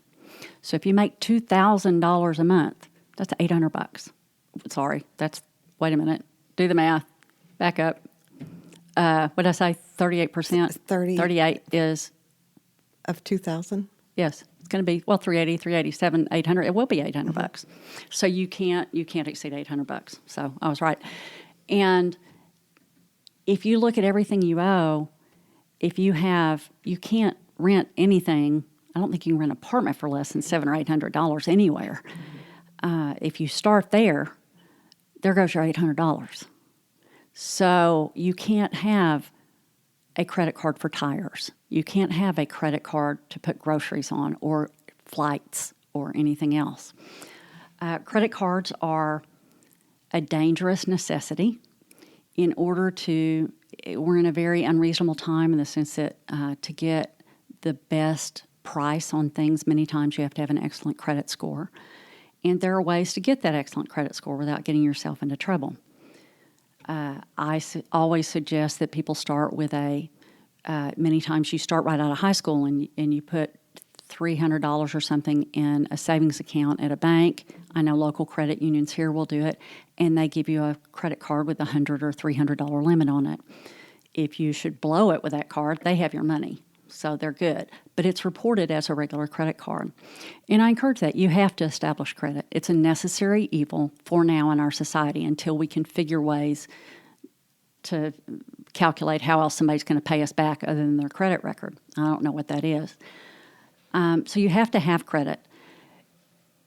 So if you make $2,000 a month, that's $800. Sorry, wait a minute. Do the math. Back up. what did I say, 38%? 30 38 is, of 2,000? yes, it's going to be, well, 380, 387, 800. It will be 800 bucks. So you can't exceed 800 bucks. So I was right. And if you look at everything you owe, you can't rent anything. I don't think you can rent an apartment for less than $700 or $800 anywhere. If you start there goes your $800. So you can't have a credit card for tires. You can't have a credit card to put groceries on or flights or anything else. Credit cards are a dangerous necessity. We're in a very unreasonable time in the sense that to get the best price on things, many times you have to have an excellent credit score. And there are ways to get that excellent credit score without getting yourself into trouble. Always suggest that people start with many times you start right out of high school and you put $300 or something in a savings account at a bank. I know local credit unions here will do it, and they give you a credit card with a $100 or $300 limit on it. If you should blow it with that card, they have your money, so they're good. But it's reported as a regular credit card. And I encourage that. You have to establish credit. It's a necessary evil for now in our society until we can figure ways to calculate how else somebody's going to pay us back other than their credit record. I don't know what that is. So you have to have credit.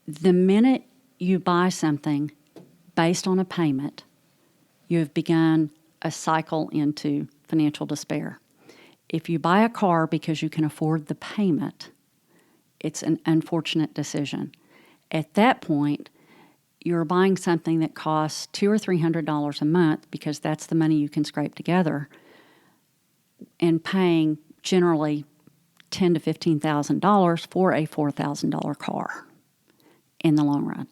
The minute you buy something based on a payment, you have begun a cycle into financial despair. If you buy a car because you can afford the payment, it's an unfortunate decision. At that point, you're buying something that costs $200 or $300 a month because that's the money you can scrape together, and paying generally $10,000 to $15,000 for a $4,000 car in the long run.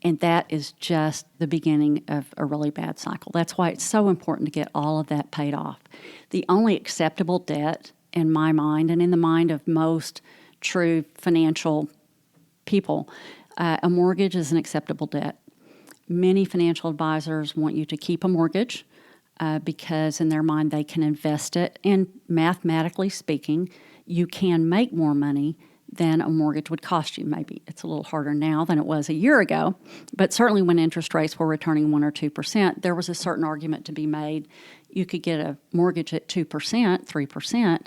And that is just the beginning of a really bad cycle. That's why it's so important to get all of that paid off. The only acceptable debt in my mind, and in the mind of most true financial people, a mortgage is an acceptable debt. Many financial advisors want you to keep a mortgage because in their mind they can invest it. And mathematically speaking, you can make more money than a mortgage would cost you. Maybe it's a little harder now than it was a year ago, but certainly when interest rates were returning 1% or 2%, there was a certain argument to be made. You could get a mortgage at 2%, 3%,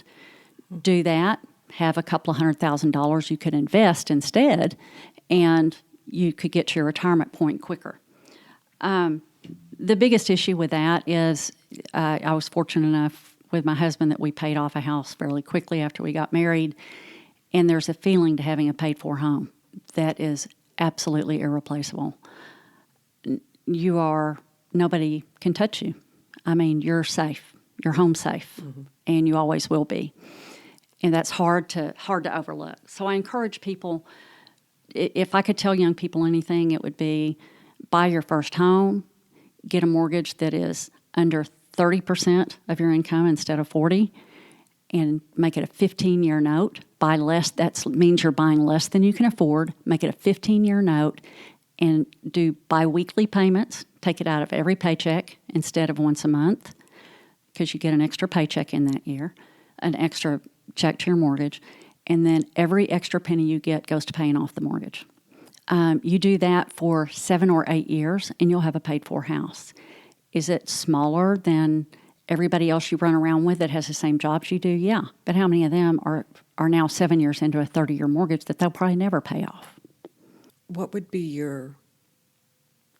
do that, have a couple of $100,000 you could invest instead, and you could get to your retirement point quicker. The biggest issue with that is I was fortunate enough with my husband that we paid off a house fairly quickly after we got married. And there's a feeling to having a paid-for home that is absolutely irreplaceable. Nobody can touch you. I mean, you're safe. You're home safe, and you always will be. And that's hard to overlook. So I encourage people, if I could tell young people anything, it would be buy your first home, get a mortgage that is under 30% of your income instead of 40%, and make it a 15-year note. Buy less. That means you're buying less than you can afford. Make it a 15-year note and do biweekly payments. Take it out of every paycheck instead of once a month because you get an extra paycheck in that year, an extra check to your mortgage, and then every extra penny you get goes to paying off the mortgage. You do that for 7 or 8 years, and you'll have a paid-for house. Is it smaller than everybody else you run around with that has the same jobs you do? Yeah. But how many of them are now 7 years into a 30-year mortgage that they'll probably never pay off? What would be your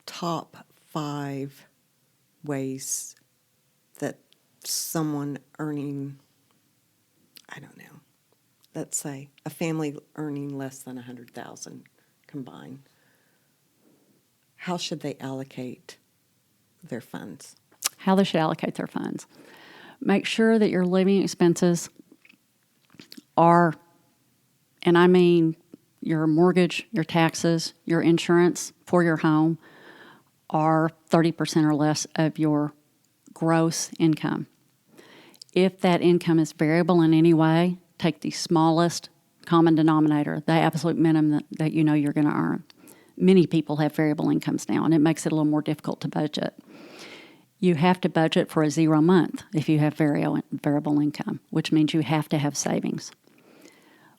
top 5 ways that someone earning, I don't know, let's say a family earning less than $100,000 combined, how should they allocate their funds? How they should allocate their funds. Make sure that your living expenses are, and I mean your mortgage, your taxes, your insurance for your home, are 30% or less of your gross income. If that income is variable in any way, take the smallest common denominator, the absolute minimum that you know you're going to earn. Many people have variable incomes now, and it makes it a little more difficult to budget. You have to budget for a 0 month if you have variable income, which means you have to have savings.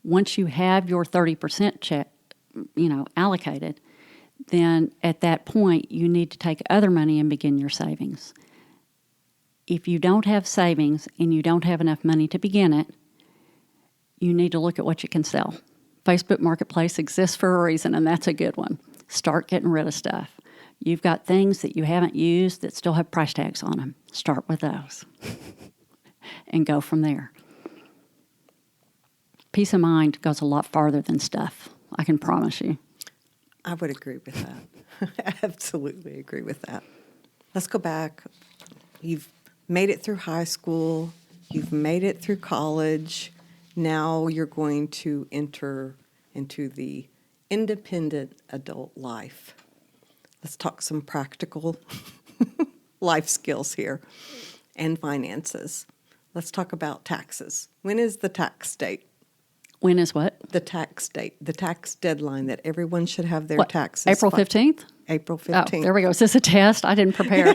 Once you have your 30% check, allocated, then at that point you need to take other money and begin your savings. If you don't have savings and you don't have enough money to begin it, you need to look at what you can sell. Facebook Marketplace exists for a reason, and that's a good one. Start getting rid of stuff. You've got things that you haven't used that still have price tags on them. Start with those and go from there. Peace of mind goes a lot farther than stuff, I can promise you. I would agree with that. Absolutely agree with that. Let's go back. You've made it through high school. You've made it through college. Now you're going to enter into the independent adult life. Let's talk some practical life skills here and finances. Let's talk about taxes. When is the tax date? When is what? The tax date, the tax deadline that everyone should have their taxes. April 15th? April 15th. Oh, there we go. Is this a test? I didn't prepare.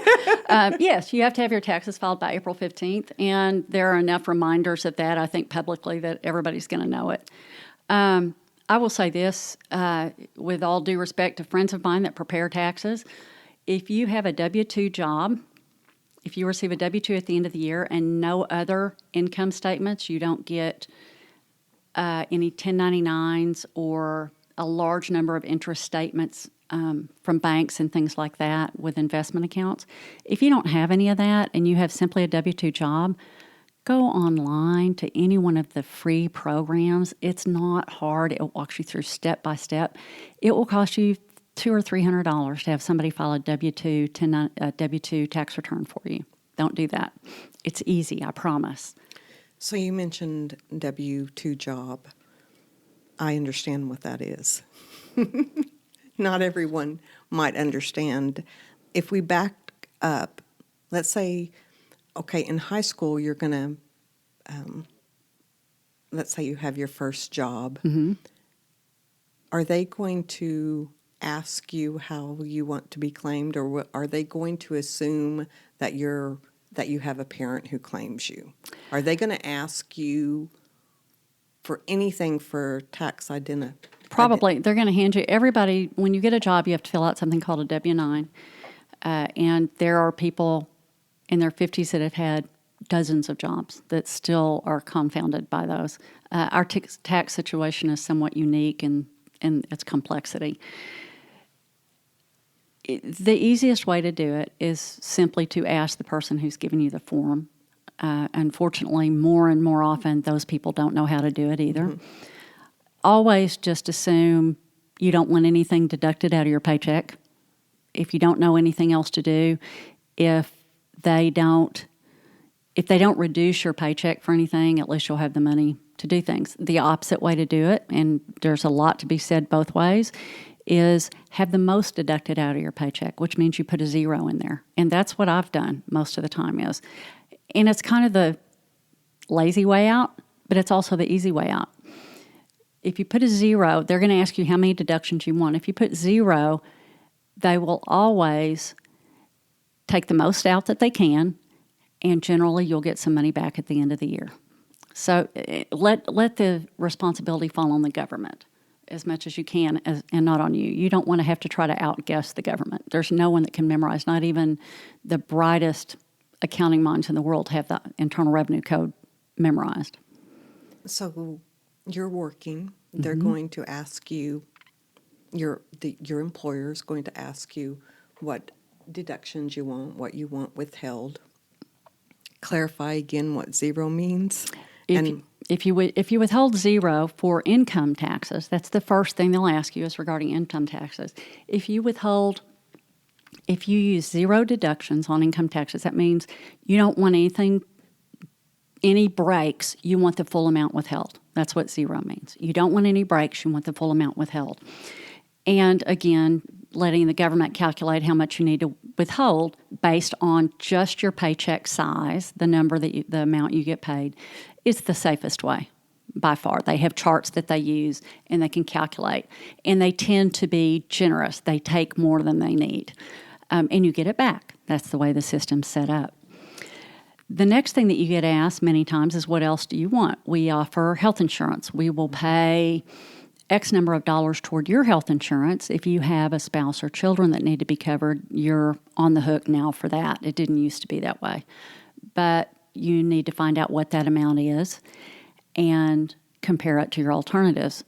Yes, you have to have your taxes filed by April 15th, and there are enough reminders of that, I think, publicly that everybody's going to know it. I will say this, with all due respect to friends of mine that prepare taxes, if you have a W-2 job, if you receive a W-2 at the end of the year and no other income statements, you don't get any 1099s or a large number of interest statements from banks and things like that with investment accounts. If you don't have any of that and you have simply a W-2 job, go online to any one of the free programs. It's not hard. It walks you through step by step. It will cost you $200 or $300 to have somebody file a W-2 tax return for you. Don't do that. It's easy, I promise. So you mentioned W-2 job. I understand what that is. Not everyone might understand. If we back up, let's say, okay, in high school you're going to, let's say you have your first job. Mm-hmm. Are they going to ask you how you want to be claimed, or are they going to assume that you have a parent who claims you? Are they going to ask you for anything for tax identity? Probably. They're going to hand you, everybody, when you get a job, you have to fill out something called a W-9. And there are people in their 50s that have had dozens of jobs that still are confounded by those. Our tax situation is somewhat unique in its complexity. The easiest way to do it is simply to ask the person who's giving you the form. Unfortunately, more and more often, those people don't know how to do it either. Mm-hmm. Always just assume you don't want anything deducted out of your paycheck. If you don't know anything else to do, if they don't reduce your paycheck for anything, at least you'll have the money to do things. The opposite way to do it, and there's a lot to be said both ways, is have the most deducted out of your paycheck, which means you put a 0 in there. And that's what I've done most of the time is. And it's kind of the lazy way out, but it's also the easy way out. If you put a 0, they're going to ask you how many deductions you want. If you put 0, they will always take the most out that they can, and generally you'll get some money back at the end of the year. So let the responsibility fall on the government as much as you can, and not on you. You don't want to have to try to outguess the government. There's no one that can memorize, not even the brightest accounting minds in the world have the Internal Revenue Code memorized. So you're working. They're Mm-hmm. going to ask you, your employer is going to ask you what deductions you want, what you want withheld. Clarify again what 0 means. If you withhold 0 for income taxes, that's the first thing they'll ask you is regarding income taxes. If you use 0 deductions on income taxes, that means you don't want any breaks, you want the full amount withheld. That's what 0 means. You don't want any breaks, you want the full amount withheld. And again, letting the government calculate how much you need to withhold based on just your paycheck size, the amount you get paid, is the safest way by far. They have charts that they use and they can calculate. And they tend to be generous. They take more than they need. And you get it back. That's the way the system's set up. The next thing that you get asked many times is, what else do you want? We offer health insurance. We will pay X number of dollars toward your health insurance. If you have a spouse or children that need to be covered, you're on the hook now for that. It didn't used to be that way. But you need to find out what that amount is and compare it to your alternatives.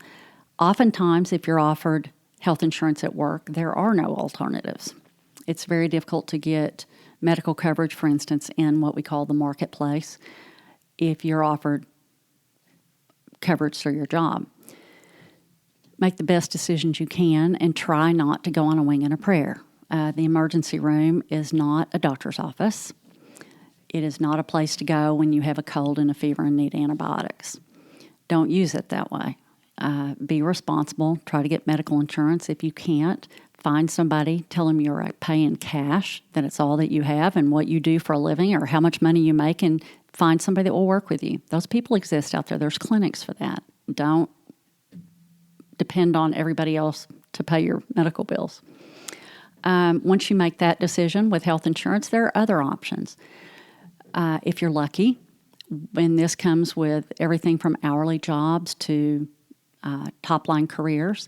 Oftentimes, if you're offered health insurance at work, there are no alternatives. It's very difficult to get medical coverage, for instance, in what we call the marketplace, if you're offered coverage through your job. Make the best decisions you can and try not to go on a wing and a prayer. The emergency room is not a doctor's office. It is not a place to go when you have a cold and a fever and need antibiotics. Don't use it that way. Be responsible. Try to get medical insurance. If you can't, find somebody, tell them you're paying cash, that it's all that you have and what you do for a living or how much money you make, and find somebody that will work with you. Those people exist out there. There's clinics for that. Don't depend on everybody else to pay your medical bills. Once you make that decision with health insurance, there are other options. If you're lucky, and this comes with everything from hourly jobs to top-line careers,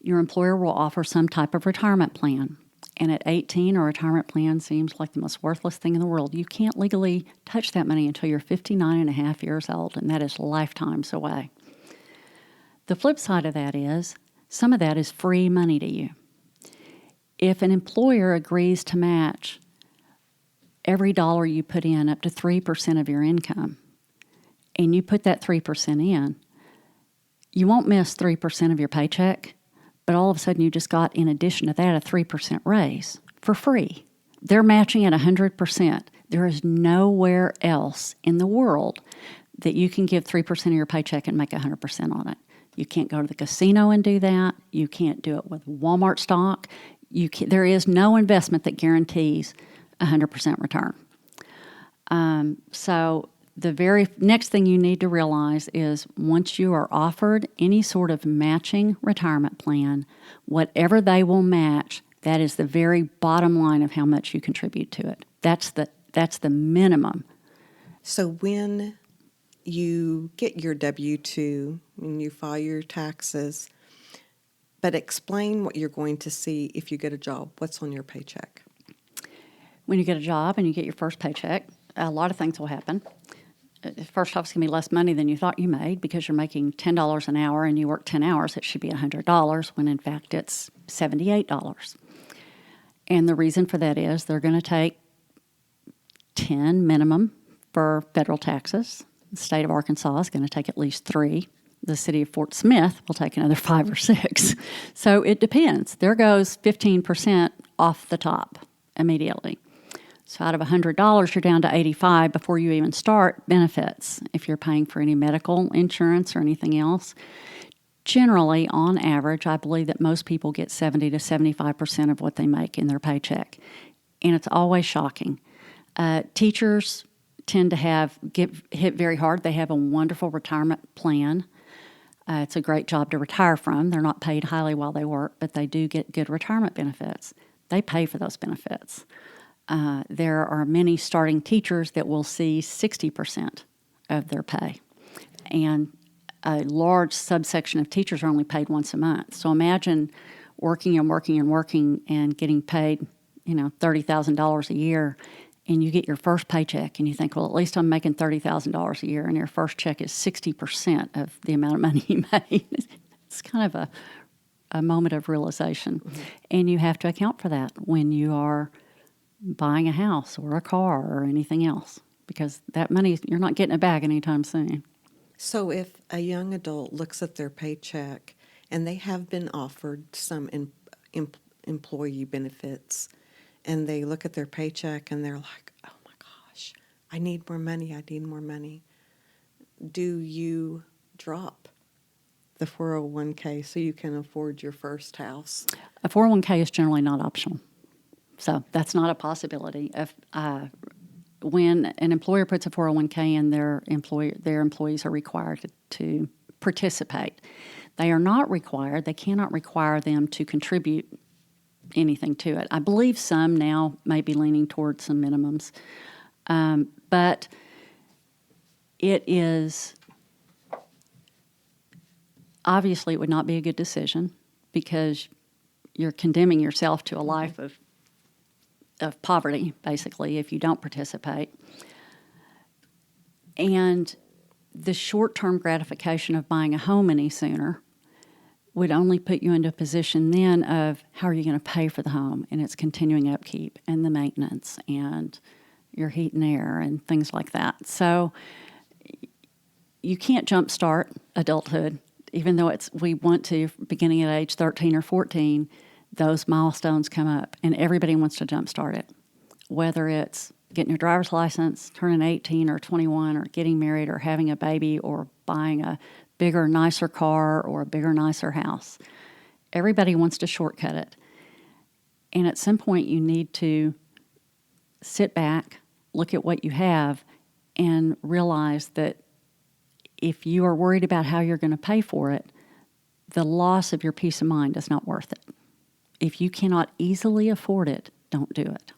your employer will offer some type of retirement plan. And at 18, a retirement plan seems like the most worthless thing in the world. You can't legally touch that money until you're 59 and a half years old, and that is lifetimes away. The flip side of that is some of that is free money to you. If an employer agrees to match every dollar you put in up to 3% of your income, and you put that 3% in, you won't miss 3% of your paycheck, but all of a sudden you just got, in addition to that, a 3% raise for free. They're matching at 100%. There is nowhere else in the world that you can give 3% of your paycheck and make 100% on it. You can't go to the casino and do that. You can't do it with Walmart stock. There is no investment that guarantees 100% return. So the very next thing you need to realize is once you are offered any sort of matching retirement plan, whatever they will match, that is the very bottom line of how much you contribute to it. That's the minimum. So when you get your W-2 and you file your taxes, but explain what you're going to see if you get a job. What's on your paycheck? When you get a job and you get your first paycheck, a lot of things will happen. First off, it's going to be less money than you thought you made because you're making $10 an hour and you work 10 hours. It should be $100 when, in fact, it's $78. And the reason for that is they're going to take 10 minimum for federal taxes. The state of Arkansas is going to take at least 3. The city of Fort Smith will take another 5 or 6. So it depends. There goes 15% off the top immediately. So out of $100, you're down to $85 before you even start benefits, if you're paying for any medical insurance or anything else. Generally, on average, I believe that most people get 70 to 75% of what they make in their paycheck. And it's always shocking. Teachers tend to get hit very hard. They have a wonderful retirement plan. It's a great job to retire from. They're not paid highly while they work, but they do get good retirement benefits. They pay for those benefits. There are many starting teachers that will see 60% of their pay. And a large subsection of teachers are only paid once a month. So imagine working and working and working and getting paid, $30,000 a year, and you get your first paycheck and you think, well, at least I'm making $30,000 a year, and your first check is 60% of the amount of money you made. It's kind of a moment of realization. Mm-hmm. And you have to account for that when you are buying a house or a car or anything else, because that money, you're not getting it back anytime soon. So if a young adult looks at their paycheck and they have been offered some employee benefits, and they look at their paycheck and they're like, oh my gosh, I need more money. Do you drop the 401k so you can afford your first house? A 401k is generally not optional. So that's not a possibility. When an employer puts a 401k in, their employees are required to participate. They are not required. They cannot require them to contribute anything to it. I believe some now may be leaning towards some minimums. But it is, obviously it would not be a good decision because you're condemning yourself to a life of poverty, basically, if you don't participate. And the short-term gratification of buying a home any sooner would only put you into a position then of how are you going to pay for the home and its continuing upkeep and the maintenance and your heat and air and things like that. So you can't jumpstart adulthood, even though we want to, beginning at age 13 or 14, those milestones come up and everybody wants to jumpstart it, whether it's getting your driver's license, turning 18 or 21, or getting married or having a baby or buying a bigger, nicer car or a bigger, nicer house. Everybody wants to shortcut it. And at some point you need to sit back, look at what you have, and realize that if you are worried about how you're going to pay for it, the loss of your peace of mind is not worth it. If you cannot easily afford it, don't do it.